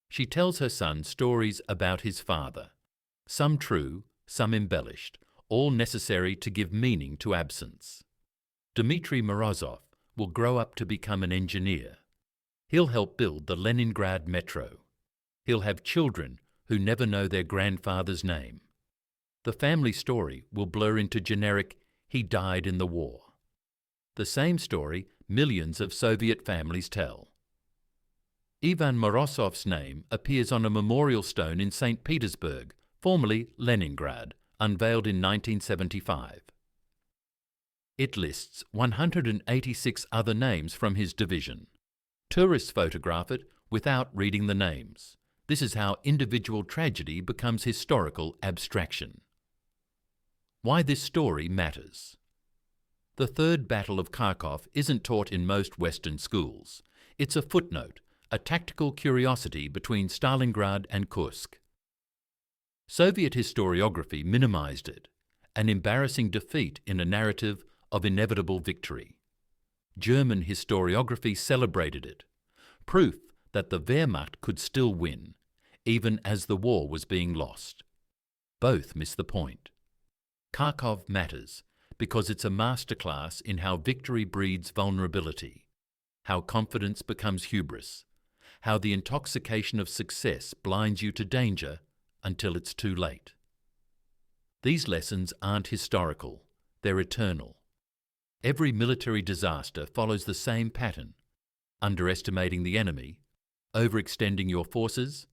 Speaker 1: She tells her son stories about his father, some true, some embellished, all necessary to give meaning to absence. Dmitri Morozov will grow up to become an engineer. He'll help build the Leningrad metro. He'll have children who never know their grandfather's name. The family story will blur into generic, he died in the war. The same story millions of Soviet families tell. Ivan Morozov's name appears on a memorial stone in St. Petersburg, formerly Leningrad, unveiled in 1975. It lists 186 other names from his division. Tourists photograph it without reading the names. This is how individual tragedy becomes historical abstraction. Why this story matters. The Third Battle of Kharkov isn't taught in most Western schools. It's a footnote, a tactical curiosity between Stalingrad and Kursk. Soviet historiography minimized it, an embarrassing defeat in a narrative of inevitable victory. German historiography celebrated it, proof that the Wehrmacht could still win, even as the war was being lost. Both miss the point. Kharkov matters because it's a masterclass in how victory breeds vulnerability, how confidence becomes hubris, how the intoxication of success blinds you to danger until it's too late. These lessons aren't historical, they're eternal. Every military disaster follows the same pattern: underestimating the enemy, overextending your forces,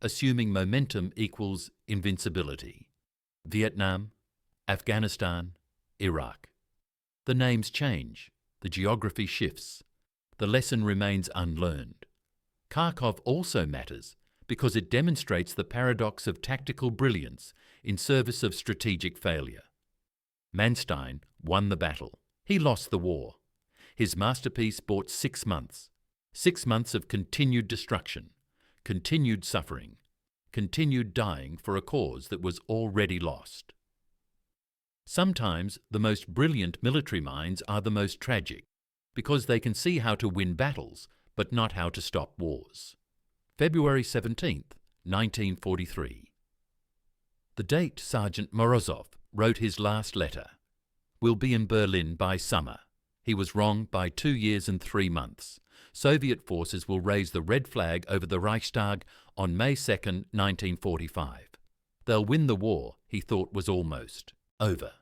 Speaker 1: assuming momentum equals invincibility. Vietnam, Afghanistan, Iraq. The names change, the geography shifts, the lesson remains unlearned. Kharkov also matters because it demonstrates the paradox of tactical brilliance in service of strategic failure. Manstein won the battle. He lost the war. His masterpiece bought 6 months. 6 months of continued destruction, continued suffering, continued dying for a cause that was already lost. Sometimes the most brilliant military minds are the most tragic, because they can see how to win battles, but not how to stop wars. February 17th, 1943. The date Sergeant Morozov wrote his last letter. "We'll be in Berlin by summer." He was wrong by 2 years and 3 months. Soviet forces will raise the red flag over the Reichstag on May 2nd, 1945. They'll win the war he thought was almost over.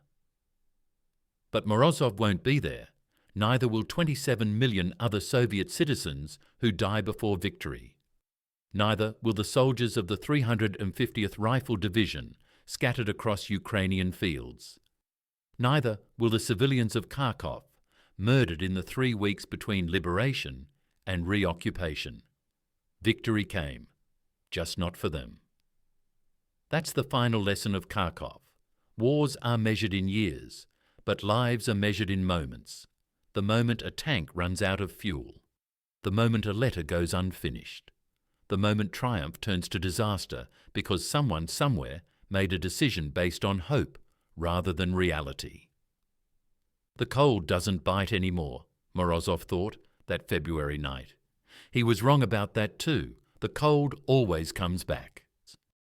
Speaker 1: But Morozov won't be there. Neither will 27 million other Soviet citizens who die before victory. Neither will the soldiers of the 350th Rifle Division scattered across Ukrainian fields. Neither will the civilians of Kharkov, murdered in the 3 weeks between liberation and reoccupation. Victory came, just not for them. That's the final lesson of Kharkov. Wars are measured in years, but lives are measured in moments. The moment a tank runs out of fuel. The moment a letter goes unfinished. The moment triumph turns to disaster because someone somewhere made a decision based on hope rather than reality. The cold doesn't bite anymore, Morozov thought that February night. He was wrong about that too. The cold always comes back.